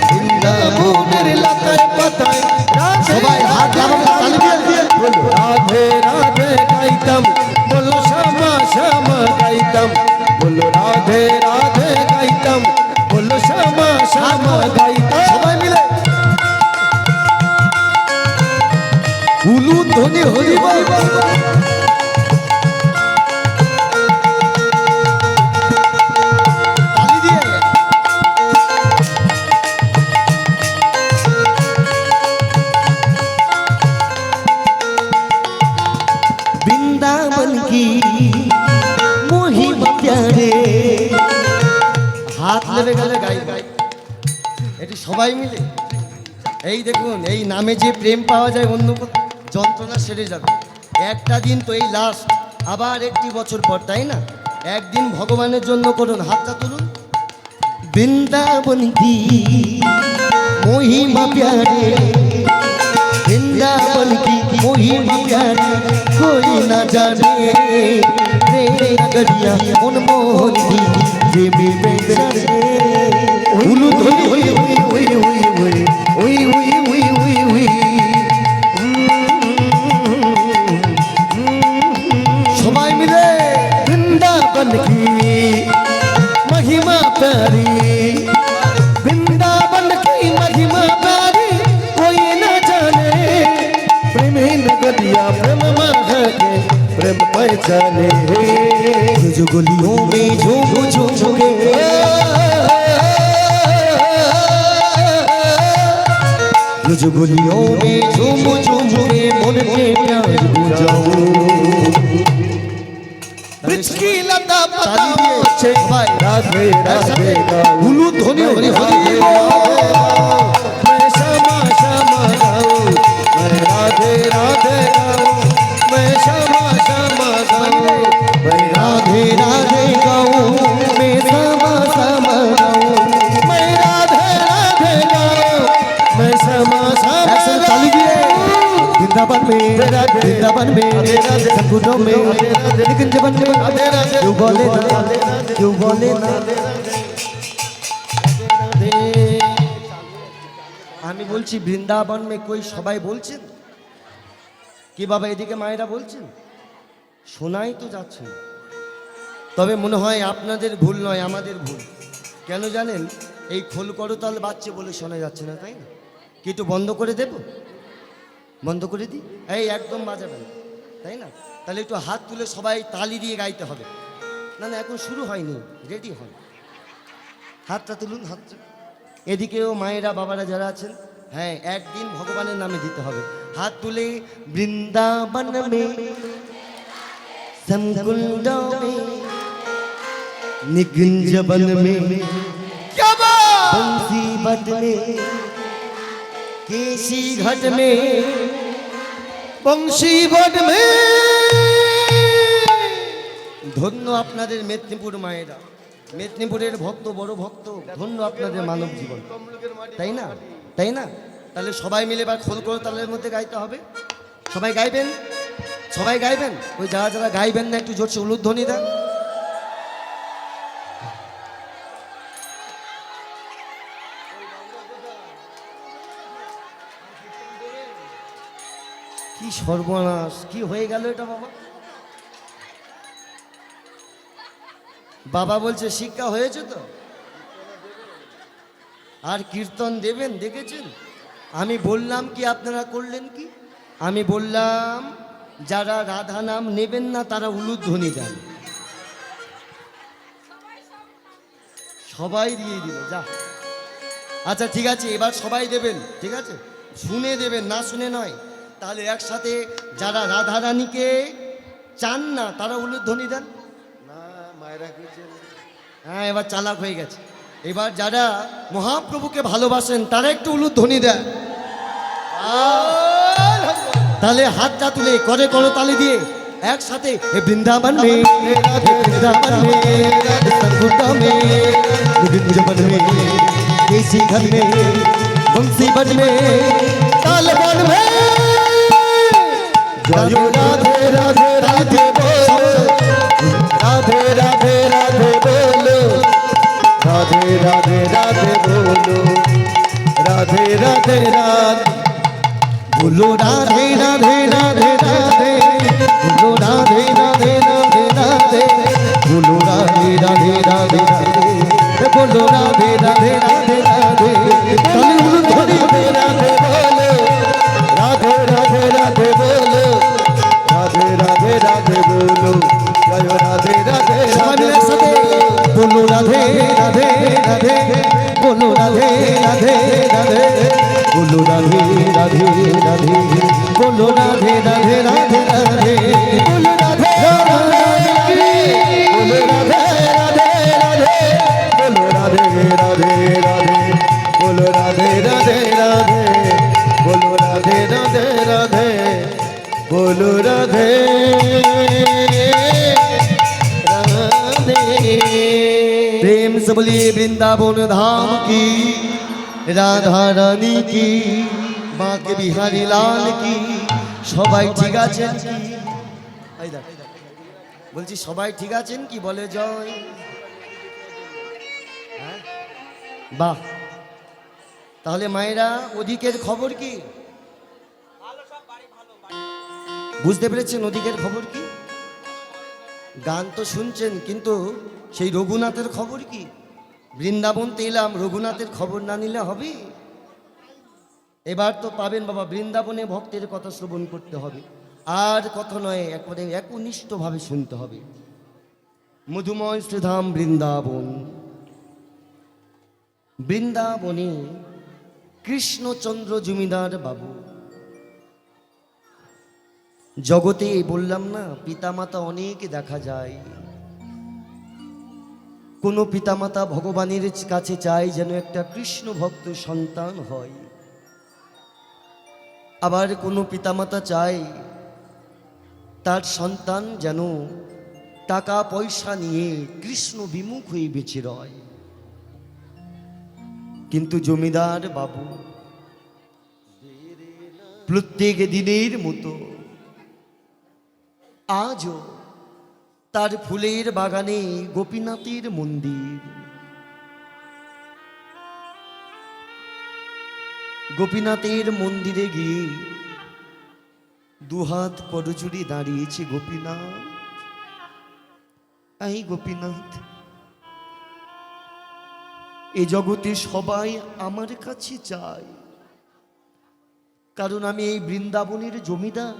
বৃন্দাবনের লতায় পাতায় সবাই হাত লাগাবো তালি দিয়ে বলো রাধে রাধে গাইতাম, বলো শ্যামা শ্যামা গাইতাম, বলো রাধে রাধে গাইতাম, বলো শ্যামা শ্যামা গাইতাম। সবাই মিলে উলু ধ্বনি হরি বল। প্যারে। হাত লেবে গেলে গাই গাই, এটি সবাই মিলে। এই দেখুন, এই নামে যে প্রেম পাওয়া যায় অন্য কোথাও, যন্ত্রণা সেরে যাবে। একটা দিন তো এই লাস্ট, আবার একটি বছর পর, তাই না? একদিন ভগবানের জন্য করুন, হাতটা তুলুন। বৃন্দাবন কি মহিমা প্যারে, বৃন্দাবন কি মহিমা প্যারে, कोई ना जाने रे नगरिया मनमोहन की प्रेमी बेचारे। उलू धोनी हुई हुई हुई हुई हुई हुई हुई हुई हुई हुई। সবাই মিলে বৃন্দাবন কি महिमा प्यारी, वृंदावन की महिमा प्यारी, कोई न जाने प्रेमी नगरिया प्रेम महके प्रेम पहचाने। जो गलियों में झूम झूम के, जो गलियों में झूम झूम के मन में प्यार बुझाओ। वृक्ष की लता पताओं से राधे राधे उलू ध्वनि हरि हरि। मैं श्यामा श्यामा गाऊं, मैं राधे राधे गाऊं, मैं श्यामा श्यामा गाऊं, मैं राधे राधे गाऊं, मैं श्यामा श्यामा गाऊं, मैं राधे राधे गाऊं, मैं श्यामा श्यामा गाऊं। वृंदावन में वृंदावन में संकुलों में लेकिन जबन में क्यों बोले ना, क्यों बोले ना। আমি বলছি বৃন্দাবন মে কই, সবাই বলছেন কি বাবা? এদিকে মায়েরা বলছেন, শোনাই তো যাচ্ছে। তবে মনে হয় আপনাদের ভুল নয়, আমাদের ভুল। কেন জানেন? এই খোল করতাল বাজছে বলে শোনা যাচ্ছে না, তাই না? কি একটু বন্ধ করে দেব? বন্ধ করে দিই? এই একদম বাজাবেন, তাই না? তাহলে একটু হাত তুলে সবাই তালি দিয়ে গাইতে হবে। না না, এখন শুরু হয়নি, রেডি হন। হাতটা তুলুন, হাতটা। এদিকেও মায়েরা বাবারা যারা আছেন, হ্যাঁ, একদিন ভগবানের নামে দিতে হবে। হাত তুলে বৃন্দাবন মে সমকুণ্ড মে নিকুঞ্জ বন মে বংশী বট মে केसी घाट में বংশী বট মে। ধন্য আপনাদের মেদিনীপুর মায়েরা, মেদিনীপুরের ভক্ত, বড় ভক্ত। ধন্য আপনাদের মানব জীবন, তাই না? তাই না? তাহলে সবাই মিলে এবার খোল করতালের মধ্যে গাইতে হবে। সবাই গাইবেন, সবাই গাইবেন। ওই যারা যারা গাইবেন না, একটু জোরসে উলুধ্বনি দেন। কি সর্বনাশ, কি হয়ে গেল এটা বাবা? বাবা বলছে শিক্ষা হয়েছে তো, আর কীর্তন দেবেন, দেখেছেন? আমি বললাম কি, আপনারা করলেন কি? আমি বললাম যারা রাধা নাম নেবেন না তারা উলুধ্বনি দেন। সবাই দিয়ে দিল, যা। আচ্ছা ঠিক আছে, এবার সবাই দেবেন, ঠিক আছে? শুনে দেবেন, না শুনে নয়। তাহলে একসাথে যারা রাধা রানীকে চান না তারা উলুধ্বনি দেন না। মায়েরা, হ্যাঁ, এবার চালাক হয়ে গেছে। এবার যারা মহাপ্রভুকে ভালোবাসেন তারা একটু উলুধ্বনি দেন। তাহলে হাতটা তুলে করে করতালি দিয়ে একসাথে বৃন্দাবন মে বৃন্দাবন মে संकुल में निकुंज वन में केसी घर में बंसी बन में ताल बन में जय राधे राधे राधे बोलो, राधे राधे राधे बोलो, राधे राधे राधे बोलो, राधे राधे राधे बोलो, राधे राधे राधे राधे बोलो, राधे राधे राधे राधे बोलो, राधे राधे राधे राधे बोलो, राधे राधे राधे राधे राधे राधे बोलो, राधे राधे राधे बोलो, राधे राधे राधे बोलो, जय राधे राधे राधे बोलो, राधे राधे राधे बोलो, राधे राधे राधे बोलो, राधे राधे राधे बोलो, राधे राधे राधे राधे बोलो, राधे राधे बोलो, राधे प्रेम से बोलिए वृंदावन धाम की, राधा रानी की, बांके बिहारी लाल की। সবাই ঠিক আছেন কি? এই দেখ, বলছি সবাই ঠিক আছেন কি? বলে জয়। হ্যাঁ? বাহ, তাহলে মায়েরা ওদিকের খবর কি? বুঝতে পেরেছেন ওদিকের খবর কি? গান তো শুনছেন, কিন্তু সেই রঘুনাথের খবর কি? বৃন্দাবনতে এলাম, রঘুনাথের খবর না নিলে হবে? এবার তো পাবেন বাবা, বৃন্দাবনে ভক্তের কথা শ্রবণ করতে হবে, আর কথা নয়, একবারে একনিষ্ঠভাবে শুনতে হবে। মধুময় শ্রীধাম বৃন্দাবন। বৃন্দাবনে কৃষ্ণচন্দ্র জমিদার বাবু। জগতে বললাম না, পিতামাতা অনেক দেখা যায়। কোনো পিতামাতা ভগবানের কাছে চায় যেন একটা কৃষ্ণ ভক্ত সন্তান হয়, আবার কোনো পিতামাতা চায় তার সন্তান যেন টাকা পয়সা নিয়ে কৃষ্ণ বিমুখ হয়ে বেঁচে রয়। কিন্তু জমিদার বাবু প্রত্যেক দিনের মতো আজও তার ফুলের বাগানে গোপীনাথের মন্দির, গোপীনাথের মন্দিরে গিয়ে দুহাত করজুড়ি দাঁড়িয়েছে গোপীনাথ। এই গোপীনাথ, এ জগতে সবাই আমার কাছে চায়, কারণ আমি এই বৃন্দাবনের জমিদার,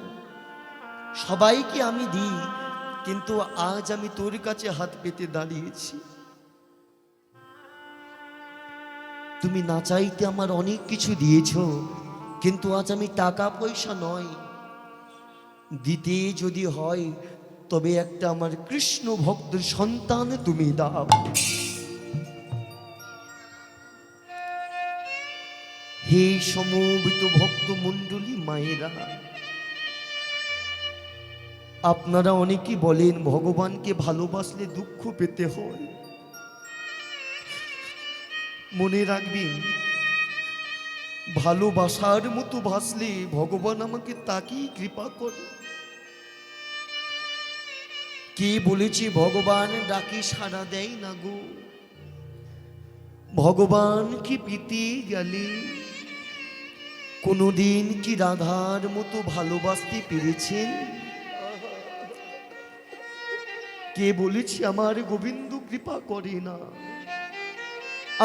সবাইকে আমি দিই, কিন্তু আজ আমি তোর কাছে হাত পেতে দাঁড়িয়েছি। তুমি না চাইতে আমার অনেক কিছু দিয়েছো, কিন্তু আজ আমি টাকা পয়সা নয়, দিতে যদি হয় তবে একটা আমার কৃষ্ণ ভক্তের সন্তান তুমি দাও। হে সমবেত ভক্ত মণ্ডলী মায়েরা, আপনারা অনেকেই বলেন ভগবানকে ভালোবাসলে দুঃখ পেতে হয়। মনে রাখবেন, ভালোবাসার মতো ভাসলে ভগবান আমাকে তাকেই কৃপা করে। কে বলেছে ভগবান ডাকি সাড়া দেয় না গো? ভগবান কি পিতে গেলে কোনোদিন কি রাধার মতো ভালোবাসতে পেরেছেন? কে বলেছে আমার গোবিন্দ কৃপা করে না?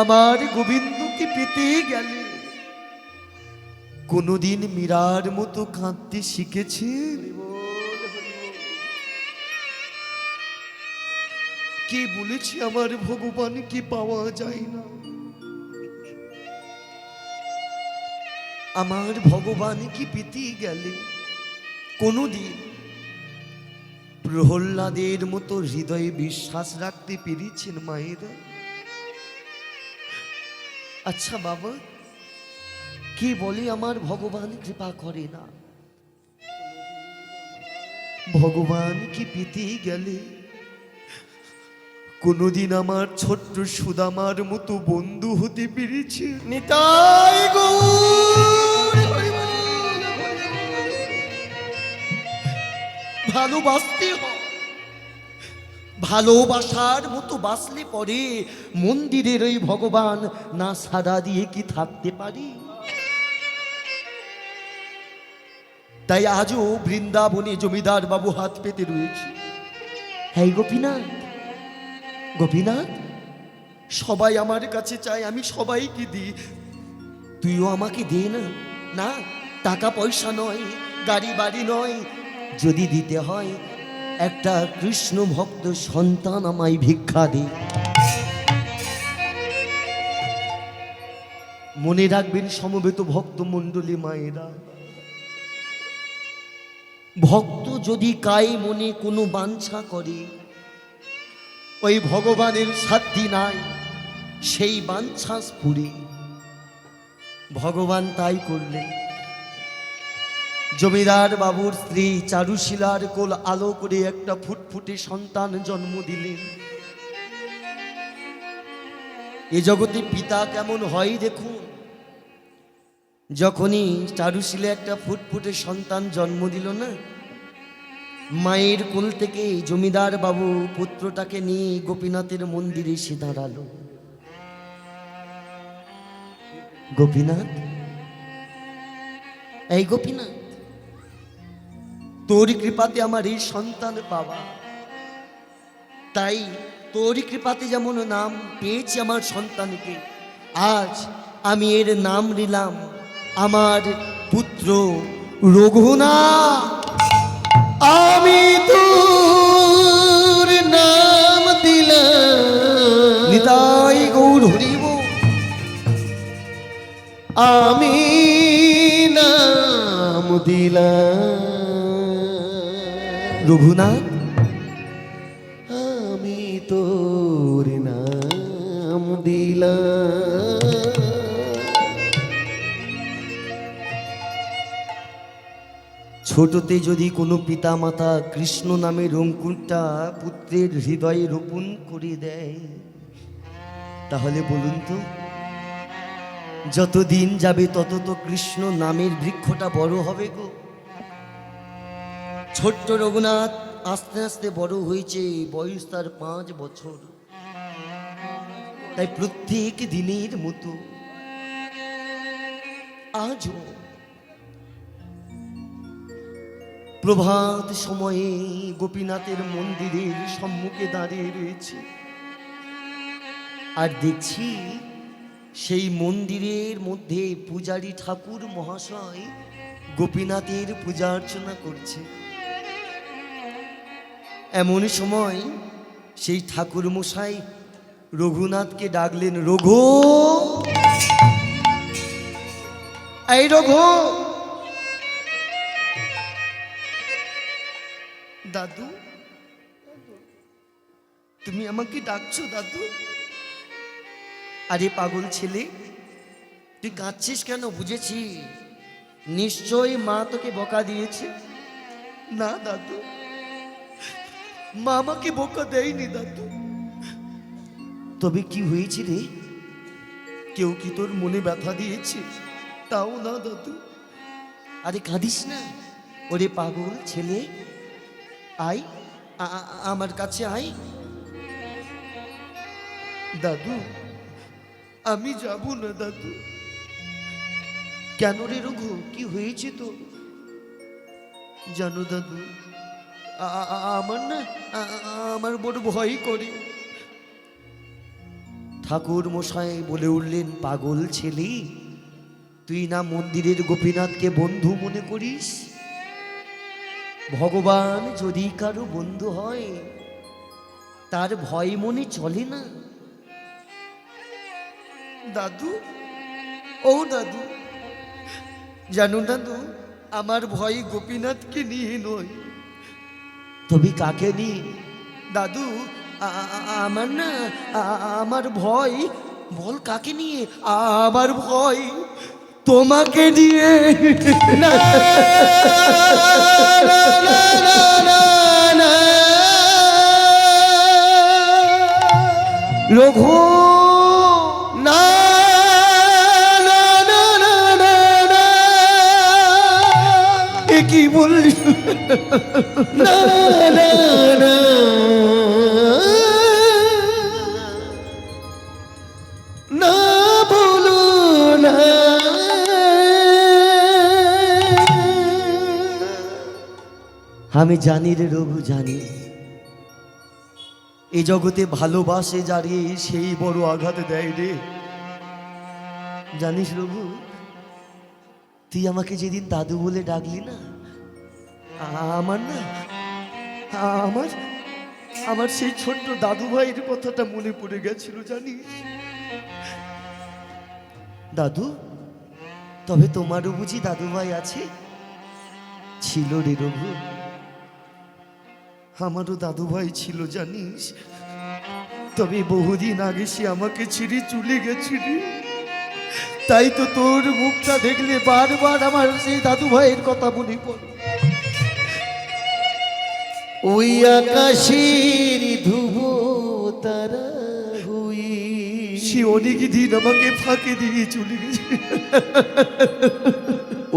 আমার গোবিন্দকে পেতে গেলে কোনোদিন মীরার মতো কাঁদতে শিখেছেন? কে বলেছে আমার ভগবানকে পাওয়া যায় না? আমার ভগবানকে পেতে গেলে কোনোদিন প্রহ্লাদের মতো হৃদয়ে বিশ্বাস রাখতে পেরেছেন মায়েরা? আচ্ছা বাবা, কি বলে আমার ভগবান কৃপা করে না? ভগবান কি পেতে গেলে কোনোদিন আমার ছোট্ট সুদামার মতো বন্ধু হতে পেরেছে? নিতাই গৌর হরি বল। ভালোবাসতে হয়, ভালোবাসার মতো বাসলে পরে মন্দিরের ওই ভগবান না সাড়া দিয়ে কি থাকতে পারি? তাই আজও বৃন্দাবনে জমিদার বাবু হাত পেতে রয়েছে। হ্যাঁ গোপীনাথ, গোপীনাথ, সবাই আমার কাছে চায়, আমি সবাইকে দিই, তুইও আমাকে দে না। না, টাকা পয়সা নয়, গাড়ি বাড়ি নয়, যদি দিতে হয় একটা কৃষ্ণ ভক্ত সন্তান আমায় ভিক্ষা দে। মনে রাখবেন সমবেত ভক্ত মণ্ডলী মায়েরা, ভক্ত যদি কায় মনে কোনো বাঞ্ছা করে, ওই ভগবানের সাধ্যি নাই সেই বাঞ্ছা স্ফুরে। ভগবান তাই করলেন। জমিদার বাবুর স্ত্রী চারুশীলার কোল আলো করে একটা ফুটফুটে সন্তান জন্ম দিলেন। এ জগতে পিতা কেমন হয় দেখুন। যখনই চারুশীলে একটা ফুটফুটে সন্তান জন্ম দিল না, মায়ের কোল থেকে জমিদার বাবু পুত্রটাকে নিয়ে গোপীনাথের মন্দিরে এসে দাঁড়ালো। গোপীনাথ, এই গোপীনাথ, তোর কৃপাতে আমার এই সন্তান বাবা, তাই তোরই কৃপাতে যেমন নাম পেয়েছি আমার সন্তানকে, আজ আমি এর নাম নিলাম আমার পুত্র রঘুনাথ। আমি তোর নাম দিলাম, নিতাই গৌর হরিব। আমি নাম দিলাম রঘুনাথ, আমি তোর নাম দিলাম। ছোটতে যদি কোনো পিতা মাতা কৃষ্ণ নামের অঙ্কুরটা পুত্রের হৃদয়ে রোপণ করে দেয়, তাহলে বলুন তো যত দিন যাবে তত তো কৃষ্ণ নামের বৃক্ষটা বড় হবে গো। ছোট্ট রঘুনাথ আস্তে আস্তে বড় হয়েছে, বয়স তার 5 বছর। তাই প্রত্যেক দিনের মতো আজও প্রভাত সময়ে গোপীনাথের মন্দিরের সম্মুখে দাঁড়িয়ে রয়েছে, আর দেখছি সেই মন্দিরের মধ্যে পূজারী ঠাকুর মহাশয় গোপীনাথের পূজা অর্চনা করছে। এমন সময় সেই ঠাকুর মশাই রঘুনাথকে ডাকলেন, রঘু, এই রঘু। দাদু, তুমি আমাকে ডাকছো দাদু? আরে পাগল ছেলে, তুই কাঁদছিস কেন? বুঝেছি নিশ্চয়ই মা তোকে বকা দিয়েছে। না দাদু, মা আমাকে বকা দেয়নি দাদু। তবে কি হয়েছে রে? কেউ কি তোর মনে ব্যথা দিয়েছে? তাও না দাদু। আরে কাঁদিস না, ওরে পাগল ছেলে, আয় আমার কাছে আয়। দাদু, আমি যাব না দাদু। কেন রে রঘু, কি হয়েছে তো? জানো দাদু, আমার না আমার বড় ভয় করে। ঠাকুর মশাই বলে উঠলেন, পাগল ছেলে, তুই না মন্দিরের গোপীনাথকে বন্ধু মনে করিস? ভগবান যদি কারো বন্ধু হয় তার ভয় মনে চলে না। দাদু, ও দাদু, জানো দাদু, আমার ভয় গোপীনাথকে নিয়ে নয়। তবে কাকে নিয়ে? দাদু, আমার না আমার ভয়, বল কাকে নিয়ে? আমার ভয় তোমাকে নিয়ে। না, না, না, না, না, না। রঘু, না, না, না, না, না, না। এ কি বললি? না, না, না। না বলো না। আমি জানি রে রঘু, জানি এই জগতে ভালোবাসে যারে সেই বড় আঘাত দেয় রে। জানিস রঘু, তুই আমাকে যেদিন দাদু বলে ডাকলি না, আমার না আমার আমার সেই ছোট্ট দাদু ভাইয়ের কথাটা মনে পড়ে গেছিল জানিস। দাদু, তবে তোমারও বুঝি দাদু ভাই আছে? ছিল রে রঘু, আমারও দাদু ভাই ছিল জানিস। তবে বহুদিন আগে সে আমাকে ছিঁড়ে চলে গেছে রে। তাই তো তোর মুখটা দেখলে বারবার আমার সেই দাদু ভাইয়ের কথা মনে পড়ে। ওই আকাশের ধুবো তারা হই সে অনেক দিন আমাকে ফাঁকে দিয়ে চলে গেছে।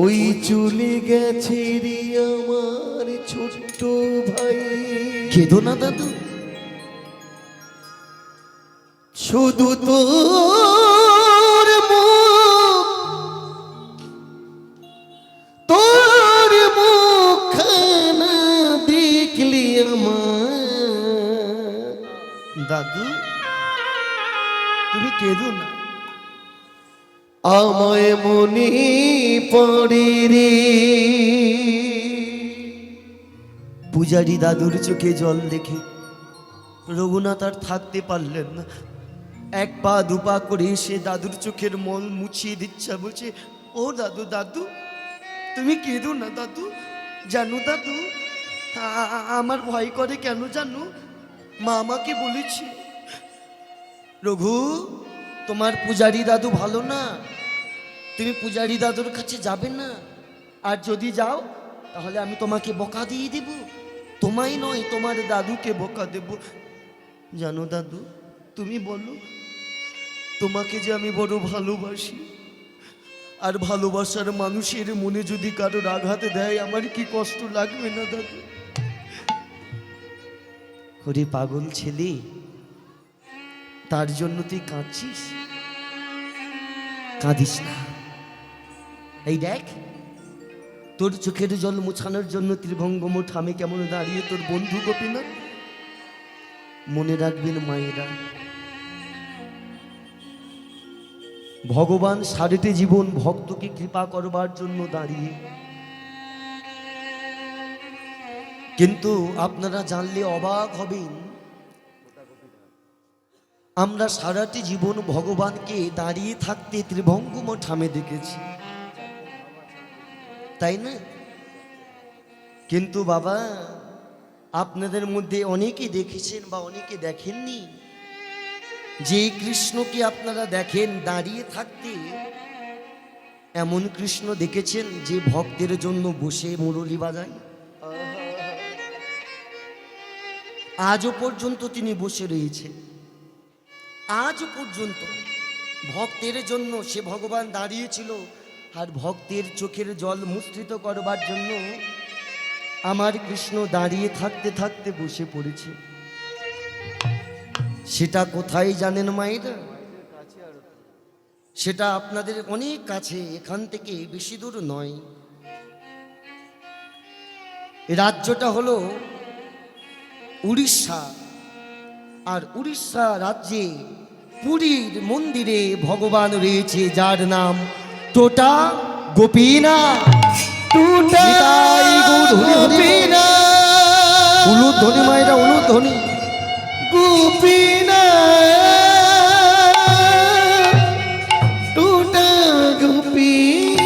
ওই চলে গেছে রে আমার ছোট্ট ভাই। কেঁদো না দাদু, শুধু তোর মুখ, তোর মুখখানা দেখলি আমার। দাদু তুমি কেঁদো না। আমায় মনে পড়ে রে। পূজারি দাদুর চোখে জল দেখে রঘুনাথ আর থাকতে পারলেন না। এক পা দুপা করে সে দাদুর চোখের মল মুছিয়ে দিচ্ছে, বলছে ও দাদু, দাদু তুমি কেঁদো না দাদু। জানো দাদু, আমার ভয় করে কেন জানো? মা আমাকে বলেছে, রঘু তোমার পূজারি দাদু ভালো না, তুমি পূজারি দাদুর কাছে যাবে না, আর যদি যাও তাহলে আমি তোমাকে বকা দিয়ে দেব, তোমায় নয় তোমার দাদুকে বকা দেব। জানো দাদু, তুমি বলো, তোমাকে যে আমি বড় ভালোবাসি, আর ভালোবাসার মানুষের মনে যদি কারোর আঘাত দেয় আমার কি কষ্ট লাগবে না দাদু? ওরে পাগল ছেলে, তার জন্য তুই কাঁদছিস? কাঁদিস না। এই দেখ, তোর চোখের জল মোছানোর জন্য ত্রিভঙ্গম ঠামে কেমন দাঁড়িয়ে তোর বন্ধু গোপীনাথ। মনে রাখবেন মায়েরা, ভগবান সারাটি জীবন ভক্তকে কৃপা করবার জন্য দাঁড়িয়ে। কিন্তু আপনারা জানলে অবাক হবেন, আমরা সারাটি জীবন ভগবানকে দাঁড়িয়ে থাকতে ত্রিভঙ্গম ঠামে দেখেছি, তাই না? কিন্তু বাবা, আপনাদের মধ্যে অনেকে দেখেছেন বা অনেকে দেখেননি, যে কৃষ্ণকে আপনারা দেখেন দাঁড়িয়ে থাকতে, এমন কৃষ্ণ দেখেছেন যে ভক্তের জন্য বসে মুরলি বাজায়? আজও পর্যন্ত তিনি বসে রয়েছেন। আজ পর্যন্ত ভক্তের জন্য সে ভগবান দাঁড়িয়েছিল, আর ভক্তের চোখের জল মুদ্রিত করবার জন্য আমার কৃষ্ণ দাঁড়িয়ে থাকতে থাকতে বসে পড়েছে। সেটা কোথায় জানেন মায়েরা? সেটা আপনাদের অনেক কাছে, এখান থেকে বেশি দূর নয়। রাজ্যটা হলো উড়িষ্যা, আর উড়িষ্যা রাজ্যে পুরীর মন্দিরে ভগবান রয়েছে যার নাম টোটা গোপীনাথ। টুটাই গোপীনাথ, উলুধ্বনি মায়েরা, উলুধ্বনি। গোপীনাথ, টুটা গোপীনাথ।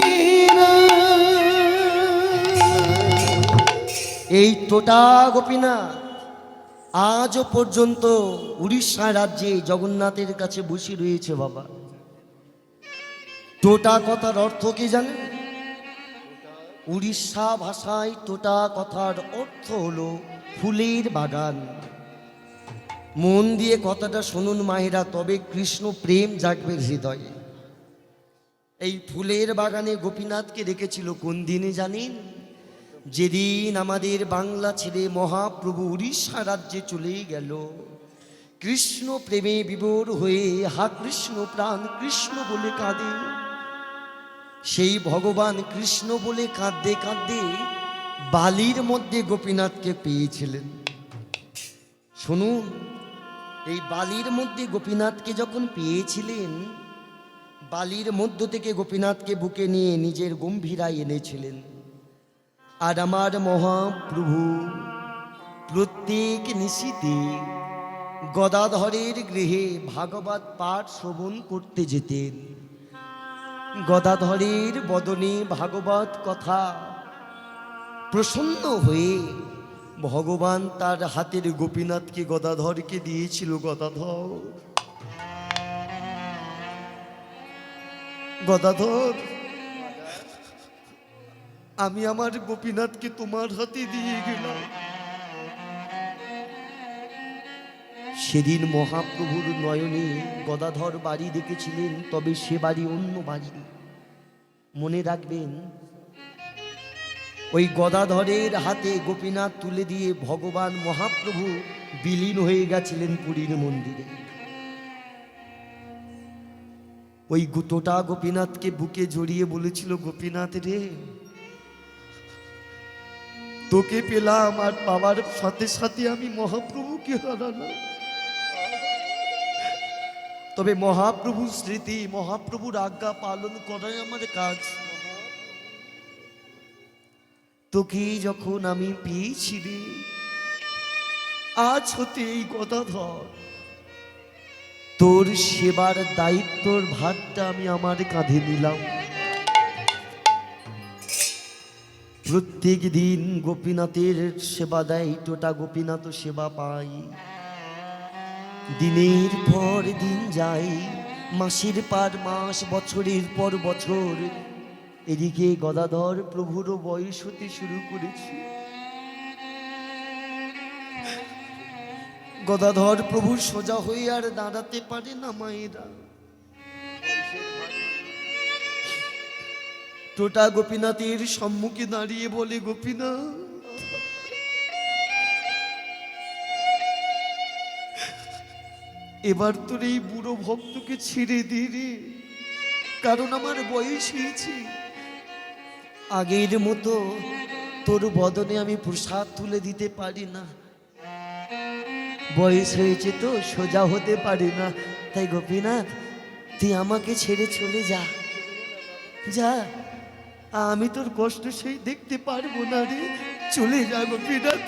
এই টোটা গোপীনাথ আজও পর্যন্ত উড়িষ্যা রাজ্যে জগন্নাথের কাছে বসে রয়েছে বাবা। টোটা কথার অর্থ কি জানেন? উড়িষ্যা ভাষায় টোটা কথার অর্থ হলো ফুলের বাগান। মন দিয়ে কথাটা শুনুন মায়েরা, তবে কৃষ্ণ প্রেম জাগবে হৃদয়ে। এই ফুলের বাগানে গোপীনাথকে রেখেছিল কোন দিনে জানেন? যেদিন আমাদের বাংলা ছেড়ে মহাপ্রভু উড়িষ্যা রাজ্যে চলে গেল। কৃষ্ণ প্রেমে বিভোর হয়ে হা কৃষ্ণ প্রাণ কৃষ্ণ বলে কাঁদে। সেই ভগবান কৃষ্ণ বলে কাঁদতে কাঁদতে বালির মধ্যে গোপীনাথকে পেয়েছিলেন। শুনুন, এই বালির মধ্যে গোপীনাথকে যখন পেয়েছিলেন, বালির মধ্য থেকে গোপীনাথকে বুকে নিয়ে নিজের গম্ভীরায় এনেছিলেন। আর আমার মহাপ্রভু প্রত্যেক নিশীতে গদাধরের গৃহে ভাগবত পাঠ শ্রবণ করতে যেতেন। গদাধরের বদনে ভাগবত কথা প্রসন্ন হয়ে ভগবান তার হাতের গোপীনাথকে গদাধরকে দিয়েছিল। গদাধর, গদাধর, আমি আমার গোপীনাথকে তোমার হাতে দিয়ে গেলাম। সেদিন মহাপ্রভুর নয়নে গদাধর বাড়ি দেখেছিলেন, তবে সে বাড়ি অন্য বাড়ি। মনে রাখবেন, ওই গদাধরের হাতে গোপীনাথ তুলে দিয়ে ভগবান মহাপ্রভু বিলীন হয়ে গেছিলেন পুরীর মন্দিরে। ওই টোটা গোপীনাথকে বুকে জড়িয়ে বলেছিল, গোপীনাথ রে, তোকে পেলাম আর পাওয়ার সাথে সাথে আমি মহাপ্রভুকে হারালাম। তবে মহাপ্রভুর স্মৃতি, মহাপ্রভুর আজ্ঞা পালন করাই আমার কাজ। তোকে যখন আমি পেয়েছি রে, আজ হতে এই গদাধর তোর সেবার দায়িত্বর ভারটা আমি আমার কাঁধে নিলাম। প্রত্যেক দিন গোপীনাথের সেবা দেয়, টোটা গোপীনাথ সেবা পাই। দিনের পর দিন যায়, মাসের পর মাস, বছরের পর বছর। এদিকে গদাধর প্রভুরও বয়স হতে শুরু করেছে। গদাধর প্রভু সোজা হয়ে আর দাঁড়াতে পারে না মায়েরা। টোটা গোপীনাথের সম্মুখে দাঁড়িয়ে বলে, গোপীনাথ, এবার তোর এই বুড়ো ভক্তকে ছেড়ে দিয়ে রে, কারণ আমার বয়স হয়েছে। আগের মতো তোর বদনে আমি প্রসাদ তুলে দিতে পারি না, বয়স হয়েছে তো সোজা হতে পারি না। তাই গোপীনাথ, তুই আমাকে ছেড়ে চলে যা, যা, আমি তোর কষ্ট সেই দেখতে পারবো না রে। চলে যা গোপীনাথ,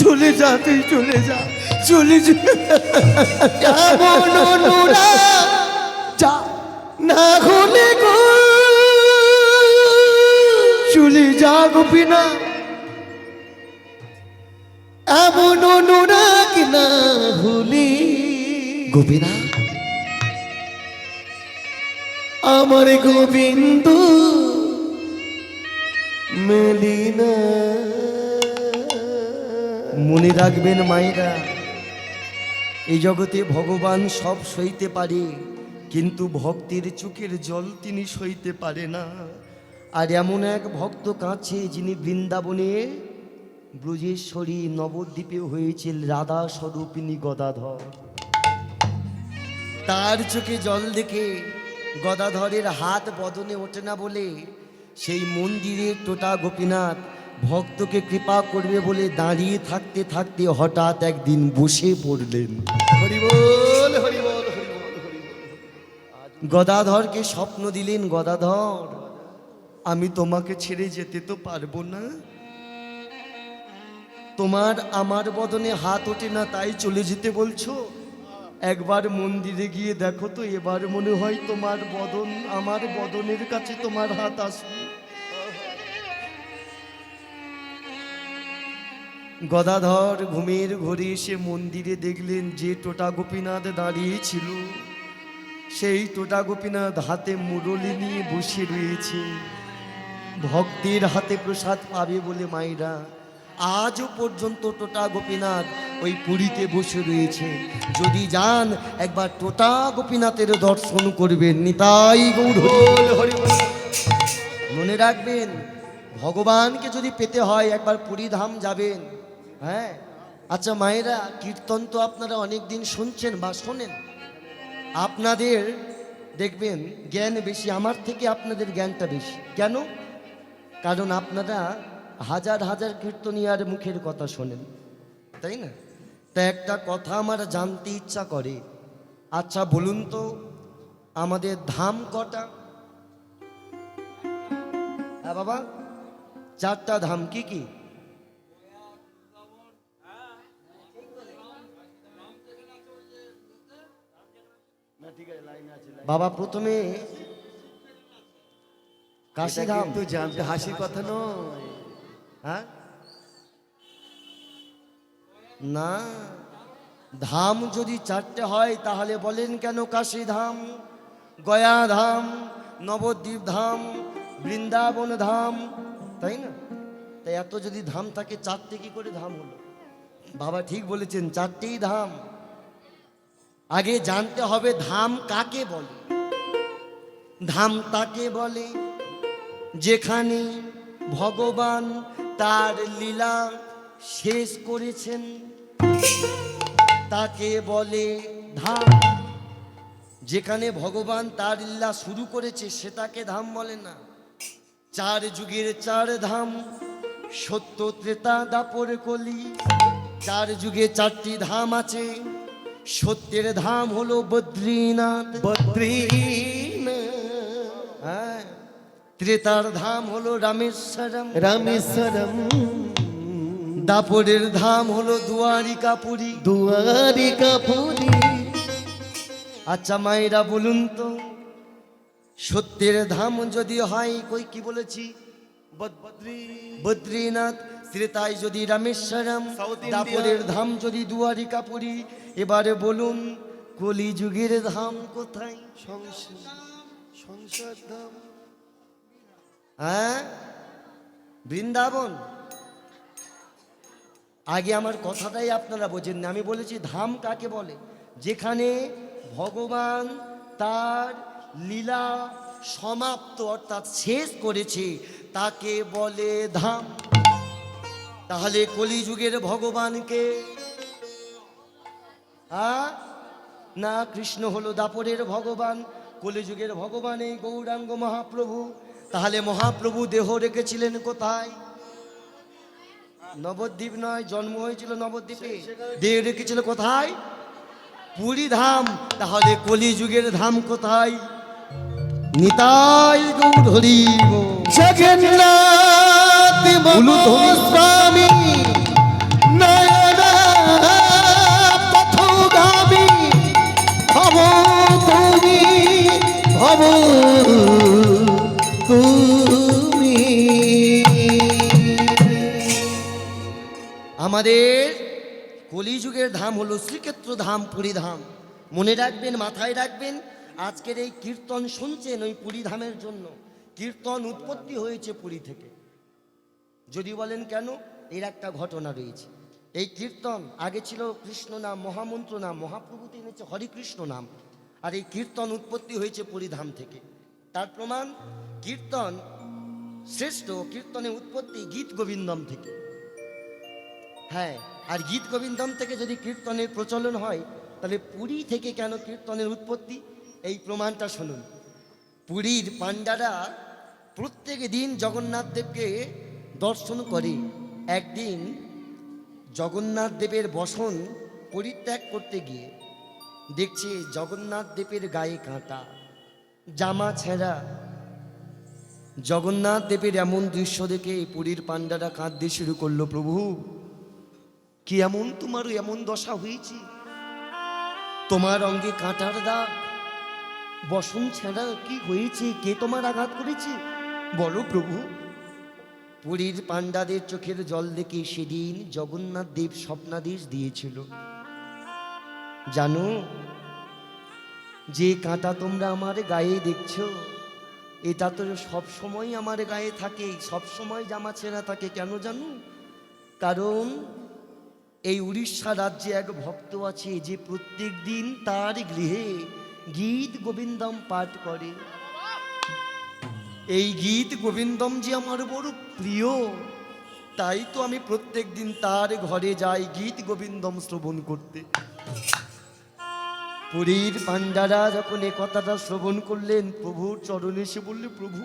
চলে যা, তুই চলে যা, চলে যা। যা না হলে গো, চলে যা গোপীনাথ, এমন অনুরাগ না হলে। গোপীনাথ, আমার গোবিন্দ মেলিনা। মনে রাখবেন মায়েরা, এই জগতে ভগবান সব সইতে পারে, কিন্তু ভক্তের চোখের জল তিনি সইতে পারে না। আর এমন এক ভক্ত কাছে, যিনি বৃন্দাবনে ব্রজেশ্বরী নবদ্বীপে হয়েছিল রাধা স্বরূপিণী গদাধর। তার চোখে জল দেখে গদাধরের হাত বদনে ওঠে না বলে সেই মন্দিরে টোটা গোপীনাথ ভক্তকে কৃপা করবে বলে দাঁড়িয়ে থাকতে থাকতে হঠাৎ একদিন বসে পড়লেন। হরিবোল হরিবোল হরিবোল হরিবোল। গদাধরকে স্বপ্ন দিলেন, গদাধর, আমি তোমাকে ছেড়ে যেতে তো পারবো না, তোমার আমার বদনে হাত ওঠে না, তাই চলে যেতে বলছো। একবার মন্দিরে গিয়ে দেখো তো, এবার মনে হয় তোমার বদন আমার বদনের কাছে তোমার হাত আসবে। গদাধর ঘুমের ঘরে এসে মন্দিরে দেখলেন যে টোটা গোপীনাথ দাঁড়িয়ে ছিল, সেই টোটা গোপীনাথ হাতে মুরলি নিয়ে বসে রয়েছে। ভক্তের হাতে প্রসাদ পাবে বলে মায়েরা আজও পর্যন্ত টোটা গোপীনাথ ওই পুরীতে বসে রয়েছে। যদি যান একবার টোটা গোপীনাথের দর্শন করবেন। নিতাই গৌর হরি হরি। মনে রাখবেন, ভগবানকে যদি পেতে হয় একবার পুরী ধাম যাবেন। হ্যাঁ, আচ্ছা মায়েরা, কীর্তন তো আপনারা অনেক দিন শুনছেন বা শোনেন, আপনাদের দেখবেন জ্ঞান বেশি, আমার থেকে আপনাদের জ্ঞানটা বেশি। কেন? কারণ আপনারা হাজার হাজার কীর্তনিয়ার মুখের কথা শোনেন, তাই না? তা একটা কথা আমার জানতে ইচ্ছা করে, আচ্ছা বলুন তো, আমাদের ধাম কটা? হ্যাঁ বাবা, 4টা ধাম। কি কি? বাবা প্রথমে কাশী ধাম তো জানতে হাসির কথা নয়। হ্যাঁ না, ধাম যদি 4টে হয় তাহলে বলেন কেন কাশী ধাম, গয়া ধাম, নবদ্বীপ ধাম, বৃন্দাবন ধাম, তাই না? তাই এত যদি ধাম থাকে 4টে কি করে ধাম হলো? বাবা ঠিক বলেছেন, 4টেই ধাম। আগে জানতে হবে ধাম কাকে বলে। ধাম তাকে বলে যেখানে ভগবান তার লীলা শেষ করেছেন, তাকে বলে ধাম। যেখানে ভগবান তার লীলা শুরু করেছে সেটাকে ধাম বলে না। চার যুগের চার ধাম, সত্য ত্রেতা দাপর কলি। চার যুগে চারটি ধাম আছে। সত্যের ধাম হলো বদ্রীনাথ, হ্যাঁ। ত্রেতার ধাম হলো রামেশ্বরম, রামেশ্বরম। দাপরের ধাম হলো দুয়ারিকাপুরী, দুয়ারিকাপুরী। আচ্ছা মায়েরা বলুন তো, সত্যের ধাম যদি হয় কই কি বলেছি বদ্রীনাথ, ত্রেতায় যদি রামেশ্বরম, দাপরের ধাম যদি দুয়ারিকাপুরী, এবারে বলুন কলিযুগের ধাম কোথায়? সংসার ধাম। হ্যাঁ, বৃন্দাবন। আগে আমার কথাটাই আপনারা বোঝেন না। আমি বলেছি ধাম কাকে বলে? যেখানে ভগবান তার লীলা সমাপ্ত অর্থাৎ শেষ করেছে তাকে বলে ধাম। তাহলে কলিযুগের ভগবানকে না, কৃষ্ণ হলো দাপরের ভগবান, কলিযুগের ভগবান এই গৌরাঙ্গ মহাপ্রভু। তাহলে মহাপ্রভু দেহ রেখেছিলেন কোথায়? নবদ্বীপ নয়, জন্ম হয়েছিল নবদ্বীপে, দেহ রেখেছিল কোথায়? পুরী ধাম। তাহলে কলিযুগের ধাম কোথায়? নিতাই গৌর হরি বল। জগন্নাথ স্বামী নয়না পথগামী ভব তুমি, ভব তুমি। আমাদের কলিযুগের ধাম হলো শ্রীক্ষেত্র ধাম, পুরী ধাম। মনে রাখবেন, মাথায় রাখবেন। আজকের এই কীর্তন শুনছেন ওই পুরী ধামের জন্য। কীর্তন উৎপত্তি হয়েছে পুরী থেকে। যদি বলেন কেন, এর একটা ঘটনা রয়েছে। এই কীর্তন আগে ছিল কৃষ্ণ নাম, মহামন্ত্র নাম, মহাপ্রভুতে এনেছে হরিকৃষ্ণ নাম। আর এই কীর্তন উৎপত্তি হয়েছে পুরী ধাম থেকে। তার প্রমাণ, কীর্তন শ্রেষ্ঠ, কীর্তনের উৎপত্তি গীত গোবিন্দম থেকে। হ্যাঁ, আর গীত গোবিন্দম থেকে যদি কীর্তনের প্রচলন হয়, তাহলে পুরী থেকে কেন কীর্তনের উৎপত্তি? এই প্রমাণটা শুনুন। পুরীর পাণ্ডারা প্রত্যেক দিন জগন্নাথ দেবকে দর্শন করে। একদিন জগন্নাথ দেবের বসন পরিত্যাগ করতে গিয়ে দেখছে জগন্নাথ দেবের গায়ে কাঁটা, জামা ছেঁড়া। জগন্নাথ দেবের এমন দৃশ্য দেখে পুরীর পাণ্ডারা কাঁদতে শুরু করলো, প্রভু কি এমন তোমার এমন দশা হয়েছে? তোমার অঙ্গে কাঁটার দাগ, বসন ছেঁড়া, কি হয়েছে? কে তোমার আঘাত করেছে বলো প্রভু। পুরীর পাণ্ডাদের চোখের জল দেখে সেদিন জগন্নাথ দেব স্বপ্নাদেশ দিয়েছিল, জানো যে কাঁটা তোমরা আমার গায়ে দেখছো, এটা তো সব সময় আমার গায়ে থাকে, সব সময় জামা ছেঁড়া থাকে। কেন জানো? কারণ এই উড়িষ্যা রাজ্যে এক ভক্ত আছে যে প্রত্যেক দিন তার গৃহে গীত গোবিন্দম পাঠ করে। এই গীত গোবিন্দম যে আমার বড় প্রিয়, তাই তো আমি প্রত্যেক দিন তার ঘরে যাই গীত গোবিন্দম শ্রবণ করতে। পুরীর পাণ্ডারা যখন এ কথাটা শ্রবণ করলেন, প্রভুর চরণে এসে বললে, প্রভু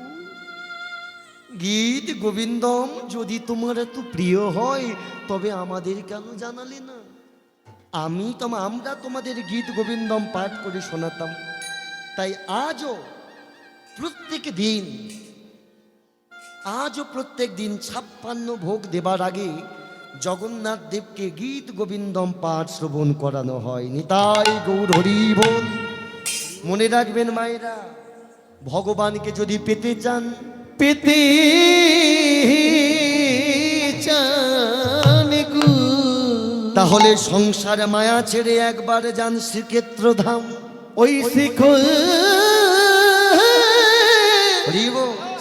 গীত গোবিন্দম যদি তোমার এত প্রিয় হয় তবে আমাদের কেন জানালে না? আমরা তোমাদের গীত গোবিন্দম পাঠ করে শোনাতাম। তাই আজও প্রত্যেক দিন 56 ভোগ দেবার আগে জগন্নাথ দেবকে গীত গোবিন্দম পাঠ শ্রবণ করানো হয়। নিতাই গৌর হরি বল। মনে রাখবেন মায়েরা, ভগবানকে যদি পেতে চান, পেতে চান গো, তাহলে সংসার মায়া ছেড়ে একবার যান শ্রীক্ষেত্র ধাম। ওই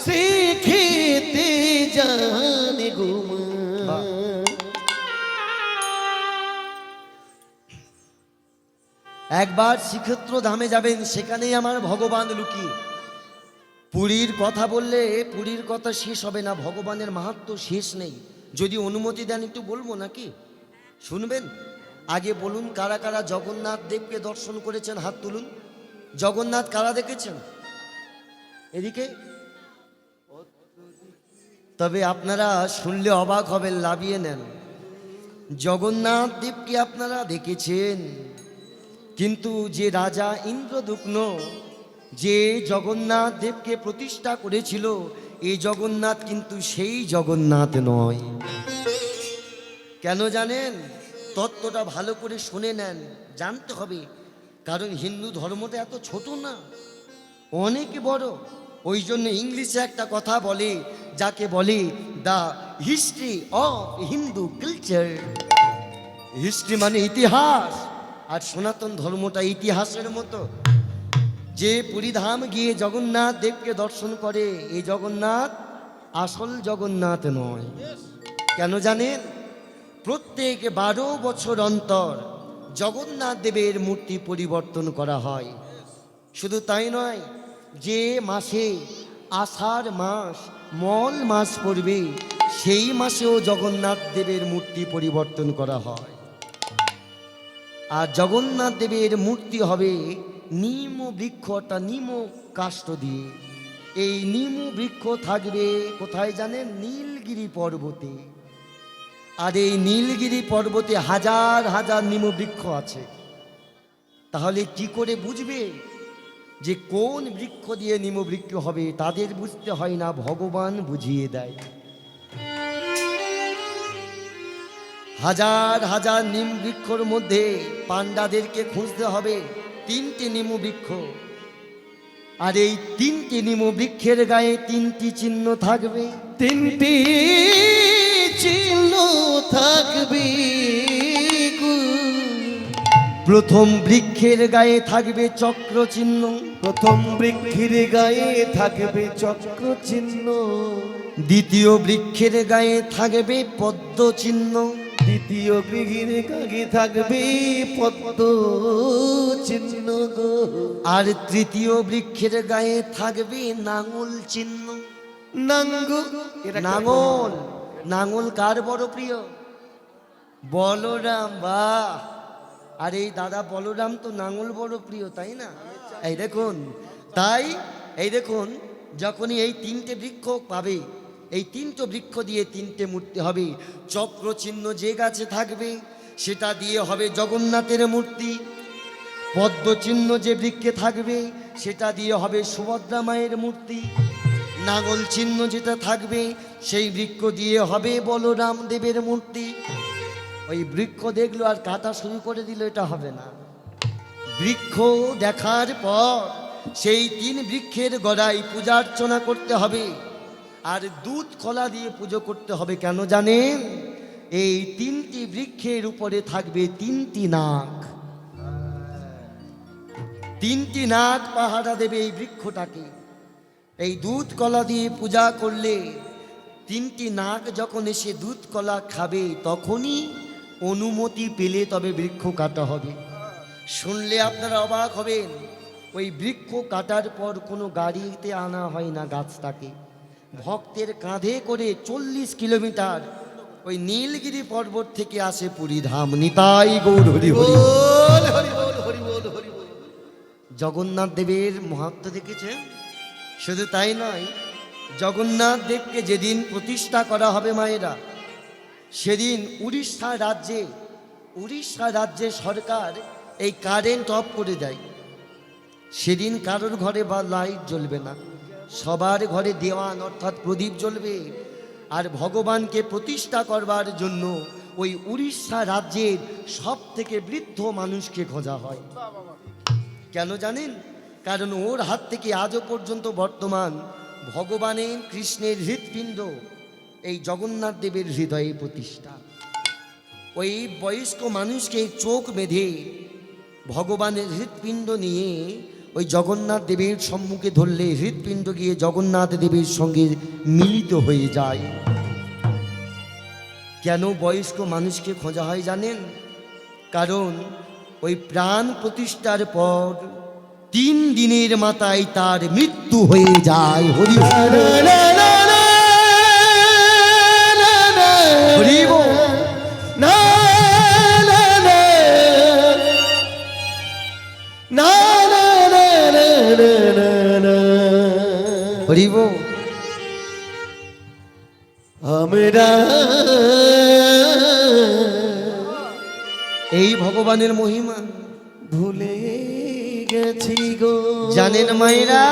শিখেতে যান গো। একবার শ্রীক্ষেত্র ধামে যাবেন, সেখানেই আমার ভগবান লুকিয়ে। পুরীর কথা বললে পুরীর কথা শেষ হবে না, ভগবানের মাহাত্ম্য শেষ নেই। যদি অনুমতি দেন একটু বলবো নাকি, শুনবেন? আগে বলুন, কারা কারা জগন্নাথ দেবকে দর্শন করেছেন? হাত তুলুন। জগন্নাথ কারা দেখেছেন? এদিকে। তবে আপনারা শুনলে অবাক হবেন, লাভিয়ে নেন। জগন্নাথ দেবকে আপনারা দেখেছেন, কিন্তু যে রাজা ইন্দ্রদুম্ন যে জগন্নাথ দেবকে প্রতিষ্ঠা করেছিল, এই জগন্নাথ কিন্তু সেই জগন্নাথ নয়। কেন জানেন? তত্ত্বটা ভালো করে শুনে নেন, জানতে হবে। কারণ হিন্দু ধর্মটা এত ছোট না, অনেক বড়। ওই জন্য ইংলিশে একটা কথা বলে, যাকে বলে the history of Hindu culture. History মানে ইতিহাস, আর সনাতন ধর্মটা ইতিহাসের মতো। যে পুরীধাম গিয়ে জগন্নাথ দেবকে দর্শন করে, এই জগন্নাথ আসল জগন্নাথ নয়। কেন জানেন? প্রত্যেক 12 বছর অন্তর জগন্নাথ দেবের মূর্তি পরিবর্তন করা হয়। শুধু তাই নয়, যে মাসে আষাঢ় মাস মল মাস পড়বে, সেই মাসেও জগন্নাথ দেবের মূর্তি পরিবর্তন করা হয়। আর জগন্নাথ দেবের মূর্তি হবে নিম বৃক্ষ, অর্থাৎ নিম কাষ্ঠ দিয়ে। এই নিম বৃক্ষ থাকবে কোথায় জানেন? নীলগিরি পর্বতে। আর এই নীলগিরি পর্বতে হাজার হাজার নিম বৃক্ষ আছে। তাহলে কি করে বুঝবে যে কোন বৃক্ষ দিয়ে নিম বৃক্ষ হবে? তাদের বুঝতে হয় না, ভগবান বুঝিয়ে দেয়। হাজার হাজার নিম বৃক্ষর মধ্যে পাণ্ডাদেরকে খুঁজতে হবে 3টি নিম বৃক্ষ। আর এই 3টি নিম বৃক্ষের গায়ে 3টি চিহ্ন থাকবে। 3টি চিহ্ন থাকবে। প্রথম বৃক্ষের গায়ে থাকবে চক্র চিহ্ন। প্রথম বৃক্ষের গায়ে থাকবে চক্র চিহ্ন। দ্বিতীয় বৃক্ষের গায়ে থাকবে পদ্ম চিহ্ন। দ্বিতীয় বৃক্ষের গায়ে থাকবে পদ্ম চিহ্ন গো। আর তৃতীয় বৃক্ষের গায়ে থাকবে নাঙল চিহ্ন। নাঙল, নাঙল কার বড় প্রিয়? বলরাম। বাহ! আর এই দাদা বলরাম তো নাঙল বড় প্রিয়, তাই না? এই দেখুন, তাই এই দেখুন, যখনই এই 3টে বৃক্ষ পাবে, এই 3টে বৃক্ষ দিয়ে 3টে মূর্তি হবে। চক্র চিহ্ন যে গাছে থাকবে, সেটা দিয়ে হবে জগন্নাথের মূর্তি। পদ্ম চিহ্ন যে বৃক্ষে থাকবে, সেটা দিয়ে হবে সুভদ্রা মায়ের মূর্তি। নাঙল চিহ্ন যেটা থাকবে, সেই বৃক্ষ দিয়ে হবে বলরাম দেবের মূর্তি। ওই বৃক্ষ দেখলো আর কাটা শুরু করে দিল, এটা হবে না। বৃক্ষ দেখার পর সেই 3 বৃক্ষের গড়াই পূজা অর্চনা করতে হবে, আর দুধ কলা দিয়ে পুজো করতে হবে। কেন জানেন? এই 3টি বৃক্ষের উপরে থাকবে 3টি নাগ। 3টি নাগ পাহারা দেবে এই বৃক্ষটাকে। এই দুধ কলা দিয়ে পূজা করলে 3টি নাগ যখন এসে দুধ কলা খাবে, তখনই অনুমতি পেলে তবে বৃক্ষ কাটা হবে। শুনলে আপনারা অবাক হবেন, ওই বৃক্ষ কাটার পর কোনো গাড়িতে আনা হয় না গাছটাকে। ভক্তের কাঁধে করে 40 কিলোমিটার ওই নীলগিরি পর্বত থেকে আসে পুরীধাম। নিতাই গৌর হরি হরি। জগন্নাথ দেবের মাহাত্ম্য দেখেছেন? শুধু তাই নয়, জগন্নাথ দেবকে যেদিন প্রতিষ্ঠা করা হবে মায়েরা, সেদিন উড়িষ্যা রাজ্যে সরকার এই কারেন্ট অফ করে দেয়। সেদিন কারোর ঘরে বা লাইট জ্বলবে না, সবার ঘরে দেওয়ান অর্থাৎ প্রদীপ জ্বলবে। আর ভগবানকে প্রতিষ্ঠা করবার জন্য ওই উড়িষ্যা রাজ্যের সব থেকে বৃদ্ধ মানুষকে খোঁজা হয়। কেন জানেন? কারণ ওর হাত থেকে আজও পর্যন্ত বর্তমান ভগবানের কৃষ্ণের হৃৎপিণ্ড এই জগন্নাথ দেবের হৃদয়ে প্রতিষ্ঠা। ওই বয়স্ক মানুষকে চোখ বেঁধে ভগবানের হৃৎপিণ্ড নিয়ে ওই জগন্নাথ দেবের সম্মুখে ধরলে হৃৎপিণ্ড গিয়ে জগন্নাথ দেবের সঙ্গে মিলিত হয়ে যায়। কেন বয়স্ক মানুষকে খোঁজা হয় জানেন? কারণ ওই প্রাণ প্রতিষ্ঠার পর 3 দিনের মাথায় তার মৃত্যু হয়ে যায়। হরি বল, হরি বল। না না না না না না না না হরি বল। আমরা এই ভগবানের মহিমা ভুলে গেছি গো। জানেন মায়েরা,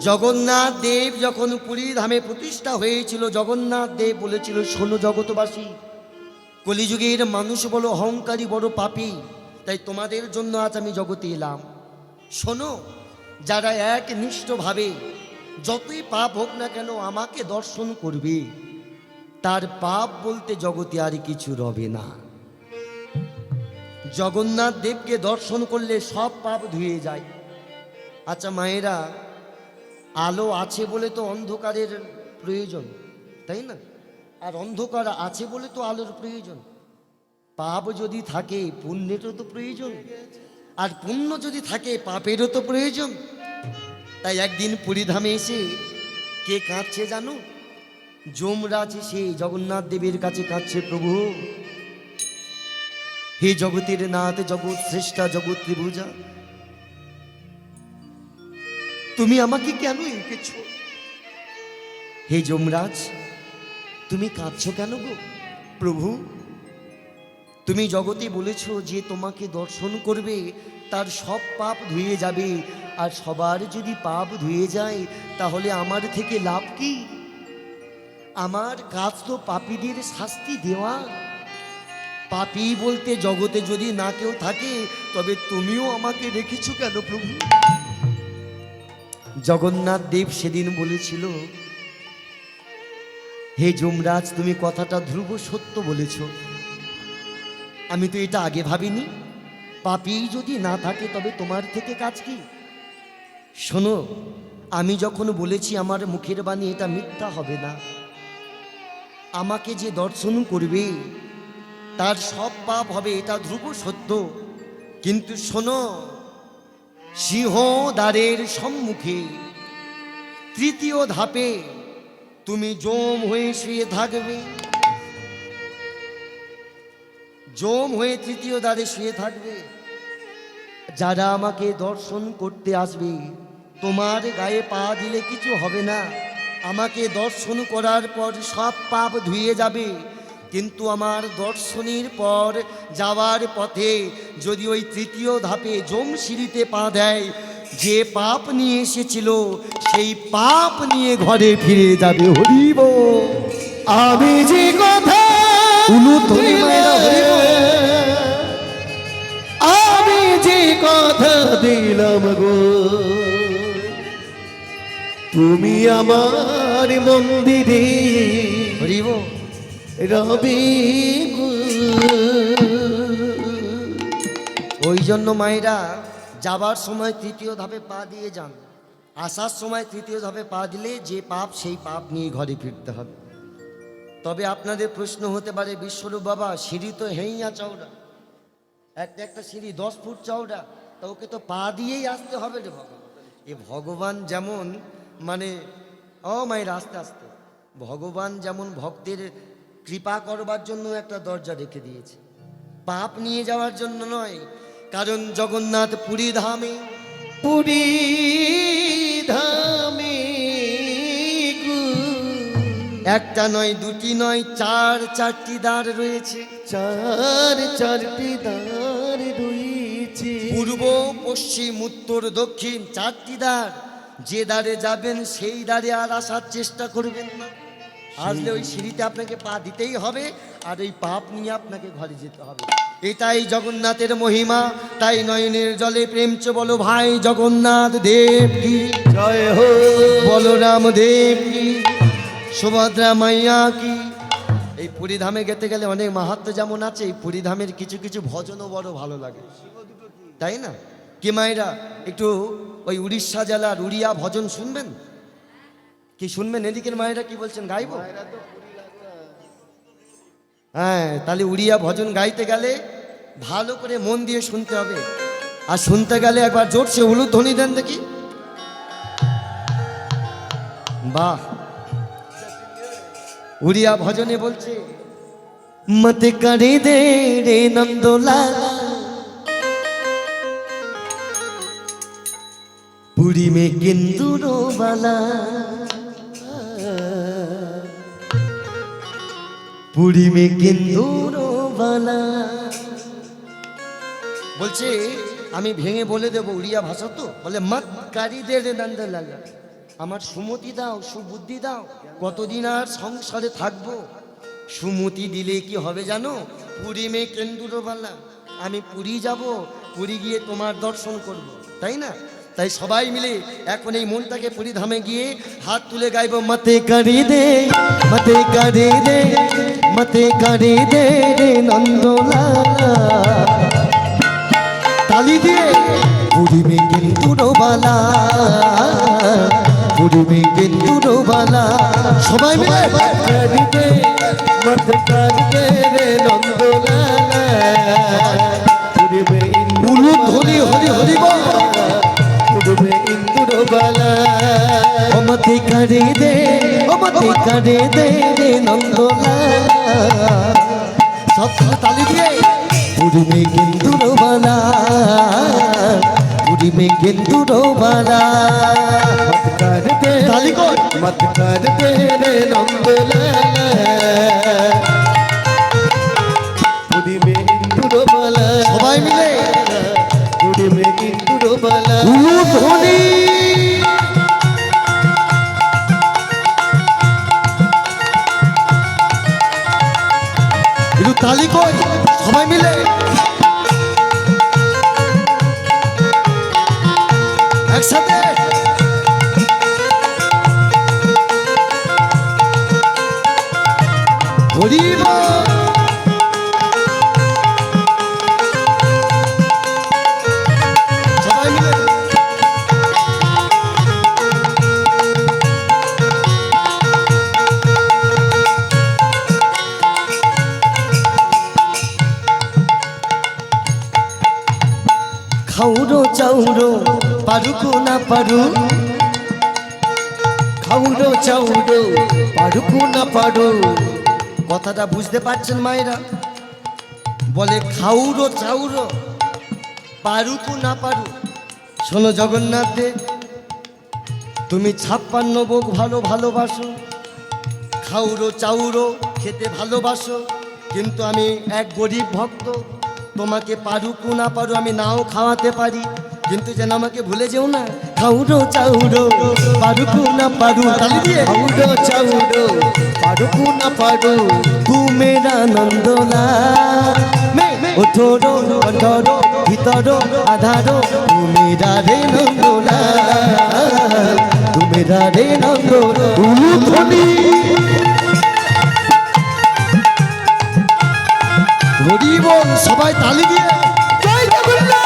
জগন্নাথ দেব যখন পুরী ধামে প্রতিষ্ঠা হয়েছিল, জগন্নাথ দেব বলেছিল, শোনো জগতবাসী, কলিযুগের মানুষ বড় অহংকারী, বড় পাপী, তাই তোমাদের জন্য আজ আমি জগতে এলাম। শোনো, যারা একনিষ্ঠভাবে যতই পাপ হোক না কেন আমাকে দর্শন করবে, তার পাপ বলতে জগতে আর কিছু রবে না। জগন্নাথ দেবকে দর্শন করলে সব পাপ ধুয়ে যায়। আচ্ছা মায়েরা, আলো আছে বলে তো অন্ধকারের প্রয়োজন, তাই না? আর অন্ধকার আছে বলে তো আলোর প্রয়োজন। পাপ যদি থাকে পুণ্যেরও তো প্রয়োজন, আর পুণ্য যদি থাকে পাপেরও তো প্রয়োজন। তাই একদিন পুরীধামে এসে কে কাঁদছে জানো? যমরাজ এসে জগন্নাথ দেবের কাছে কাঁদছে, প্রভু হে জগতের নাথ, জগৎ শ্রেষ্ঠা, জগৎ ত্রিভুজা, তুমি আমাকে কেন এঁকেছ? হে যমরাজ, তুমি কাঁদছো কেন গো? প্রভু, তুমি জগতে বলেছ যে তোমাকে দর্শন করবে তার সব পাপ ধুয়ে যাবে, আর সবার যদি পাপ ধুয়ে যায় তাহলে আমার থেকে লাভ কি? আমার কাজ তো পাপীদের শাস্তি দেওয়া। পাপী বলতে জগতে যদি না কেউ থাকে, তবে তুমিও আমাকে রেখেছো কেন প্রভু? জগন্নাথ দেব সেদিন বলেছিল, হে যমরাজ, তুমি কথাটা ধ্রুব সত্য বলেছ। আমি তো এটা আগে ভাবিনি। পাপী যদি না থাকে তবে তোমার থেকে কাজ কি? শোনো, আমি যখন বলেছি আমার মুখের বাণী এটা মিথ্যা হবে না। আমাকে যে দর্শন করবে তার সব পাপ হবে, এটা ধ্রুব সত্য। কিন্তু শোনো, সিংহ দ্বারের সম্মুখে 3য় ধাপে তুমি যম হয়ে শুয়ে থাকবে। যম হয়ে 3য় দ্বারে শুয়ে থাকবে। যারা আমাকে দর্শন করতে আসবে, তোমার গায়ে পা দিলে কিছু হবে না। আমাকে দর্শন করার পর সব পাপ ধুয়ে যাবে। কিন্তু আমার দর্শনের পর যাওয়ার পথে যদি ওই 3য় ধাপে যম সিঁড়িতে পা দেয়, যে পাপ নিয়ে এসেছিল সেই পাপ নিয়ে ঘরে ফিরে যাবে। হরি বল। আমি যে কথা উলুধ্বনি মায়েরা, হরি বল। আমি যে কথা দিলাম গো, তুমি আমার মন্দিরে হরি বল। রবি গো। ওই জন্য মায়েরা যাবার সময় 3য় ধাপে পা দিয়ে যান, আসার সময় 3য় ধাপে পা দিলে যে পাপ সেই পাপ নিয়ে ঘরে ফিরতে হবে। তবে আপনাদের প্রশ্ন হতে পারে, বিশ্বরূপ বাবা, সিঁড়ি তো হেইয়া চওড়া, একটা সিঁড়ি 10 ফুট চওড়া, তা ওকে তো পা দিয়েই আসতে হবে রে ভগবান। এ ভগবান যেমন মানে মায়ের আস্তে আস্তে, ভগবান যেমন ভক্তের কৃপা করবার জন্য একটা দরজা রেখে দিয়েছে, পাপ নিয়ে যাওয়ার জন্য নয়। কারণ জগন্নাথ পুরী ধামে, পুরী ধামে গো, একটা নয়, দুটি নয়, 4টি দ্বার রয়েছে। 4টি দ্বার রয়েছে। পূর্ব, পশ্চিম, উত্তর, দক্ষিণ 4টি দ্বার। যে দ্বারে যাবেন সেই দ্বারে আর আসার চেষ্টা করবেন না। আসলে ওই সিঁড়িতে আপনাকে পা দিতেই হবে, আর ওই পাপ নিয়ে আপনাকে ঘরে যেতে হবে। এটাই জগন্নাথের মহিমা। তাই নয়নের জলে প্রেম চো বলো ভাই জগন্নাথ দেব কি জয় হো, বলরাম দেব কি, সুভদ্রা মাইয়া কি। এই পুরীধামে গেতে গেলে অনেক মাহাত্ম্য যেমন আছে, এই পুরীধামের কিছু কিছু ভজনও বড় ভালো লাগে, তাই না? কি মায়েরা, একটু ওই উড়িষ্যা জেলার উড়িয়া ভজন শুনবেন? কি শুনবেন? এদিকের মায়েরা কি বলছেন, গাইবো? হ্যাঁ, তাহলে উড়িয়া ভজন গাইতে গেলে ভালো করে মন দিয়ে শুনতে হবে। আর শুনতে গেলে একবার জোরসে হলুদ ধ্বনি দেন দেখি। বাহ, উড়িয়া ভজনে বলছে, মত করে দে রে নন্দলালা, পুরী মে কেন্দুরো বালা, পুরী মে কেন্দুরো বালা। বলছে আমি ভেঙে বলে দেবো, উড়িয়া ভাষা তো, বলে মত কারি দে রে নন্দলালা, আমার সুমতি দাও, সুবুদ্ধি দাও, কতদিন আর সংসারে থাকবো। সুমতি দিলে কি হবে জানো? পুরী মে কেন্দুরো বালা, আমি পুরী যাব, পুরী গিয়ে তোমার দর্শন করব, তাই না? তাই সবাই মিলে এখন এই মনটাকে পুরীধামে গিয়ে হাত তুলে গাইবো, মতে কারি দে, মতে কারি দে, মতে কারি দে রে নন্দলালা। তালি দিয়ে পুরী মে কেন্দুরো বালা, পুরী মে কেন্দুরো বালা। সবাই মিলে কারি দে, মত কারি দে রে নন্দলালা, পুরী মে উলুদ ধ্বনি হরি হরি বল। পুরী মে ইন্দুরো বালা, ও মতে কারি দে, ও মতে কারি দে রে নন্দলালা। সব থেকে তালি দিয়ে পুরী মে কেন্দুরো বালা, পুরী মে কেন্দুরো বালা। মত কারি দে, তালি কর। মত কারি দে রে নন্দলালা, পুরী মে ইন্দুরো বালা, সবাই মিলে পুরী মে ইন্দুরো বালা। উলুদ ধ্বনি। একটু তালি কই সবাই মিলে। একসাথে হরি বল। সবাই মিলে খাউরো চাউরো পারুকো না পারু, খাউরো চাউরো পারুকু না পারু। কথাটা বুঝতে পারছেন মায়েরা? বলে খাউরো চাউরো পারুকু না পারু। শোনো জগন্নাথ দেব, তুমি 56 ভোগ ভালোবাসো, খাউরো চাউরো খেতে ভালোবাসো, কিন্তু আমি এক গরিব ভক্ত, তোমাকে পারুকু না পারু আমি নাও খাওয়াতে পারি, কিন্তু যেন আমাকে ভুলে যেও না। খাউরো চাউরো পারুকু না পারু, তালি দিয়ে খাউরো চাউরো পারুকু না পারু। तू मेरा नंदलाल मैं उठोरो अंधरो भीतरो आधारो, तू मेरा रे नंदलाल, तू मेरा रे नंदलाल। হরি বল, সবাই তালি দিয়ে জয় জগন্নাথ।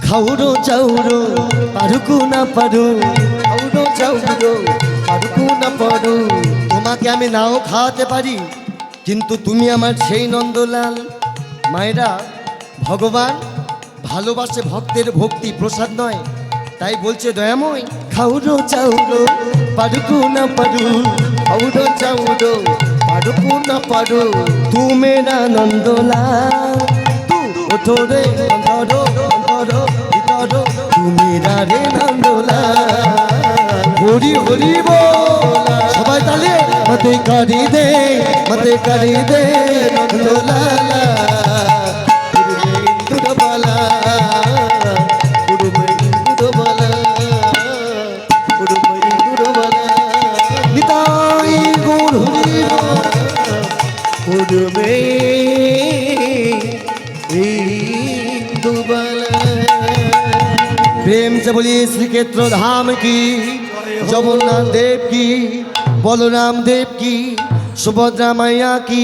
খাউরো চাউরো পারুকু না পারু, খাউরো চাউরো পারুকু না পারু। তোমাকে আমি নাও খাওয়াতে পারি, কিন্তু তুমি আমার সেই নন্দলাল। মায়েরা, ভগবান ভালোবাসে ভক্তের ভক্তি, প্রসাদ নয়। তাই বলছে দয়াময়, খাউরো চাউরো পারুকু না পারু, খাউরো চাউরো পারুকু না পারু। তু মেরা নন্দলাল, তু ওঠো রে অন্তরো অন্তরো ভিতরো, তু মেরা রে নন্দলাল। হরি হরি বল, সবাই তালে মতে কারি দে, মতে কারি দে নন্দলালা। পুরী মে ইন্দুরো বালা, পুরী মে ইন্দুরো বালা, পুরী মে ইন্দুরো বালা। নিতাই গৌর হরি বল। পুরী মে ইন্দুরো বালা। प्रेम से बोलिए श्री क्षेत्र धाम की, जगन्नाथ देव की, বলরাম দেব কি, সুভদ্রা মাইয়া কি,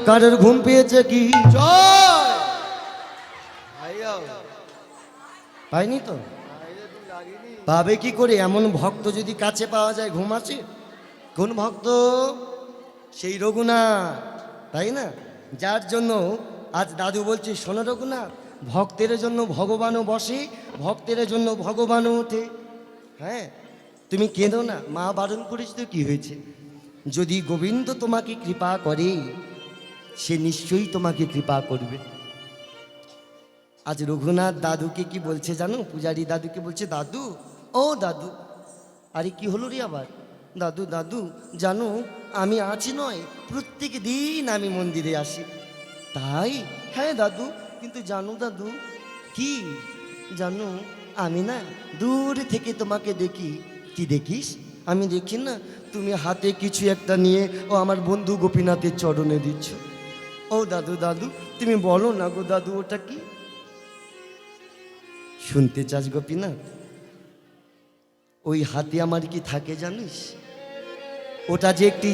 কারোর ঘুম পেয়েছে কি? জয় পাইনি তো, পাবে কি করে? এমন ভক্ত যদি কাছে পাওয়া যায় ঘুম আছে? কোন ভক্ত? সেই রঘুনাথ, তাই না? যার জন্য আজ দাদু বলছে, শোনো রঘুনাথ, ভক্তের জন্য ভগবানও বসে, ভক্তের জন্য ভগবানও ওঠে। হ্যাঁ, তুমি কেঁদো না, মা বারণ করেছ তো কি হয়েছে? যদি গোবিন্দ তোমাকে কৃপা করে, সে নিশ্চয়ই তোমাকে কৃপা করবে। আজ রঘুনাথ দাদুকে কি বলছে জানো? পূজারি দাদুকে বলছে, দাদু, ও দাদু, আরে কি হলো রে আবার? দাদু দাদু জানো, আমি আছি নয়, প্রত্যেক দিন আমি মন্দিরে আসি। তাই? হ্যাঁ দাদু, কিন্তু জানো দাদু কি জানো, আমি না দূর থেকে তোমাকে দেখি। কি দেখিস? আমি দেখি না, তুমি হাতে কিছু একটা নিয়ে ও আমার বন্ধু গোপীনাথের চরণে দিচ্ছ। ও দাদু দাদু, তুমি বলো না গো দাদু, ওটা কি? শুনতে চাস গোপীনাথ? ওই হাতে আমার কি থাকে জানিস? ওটা যে একটি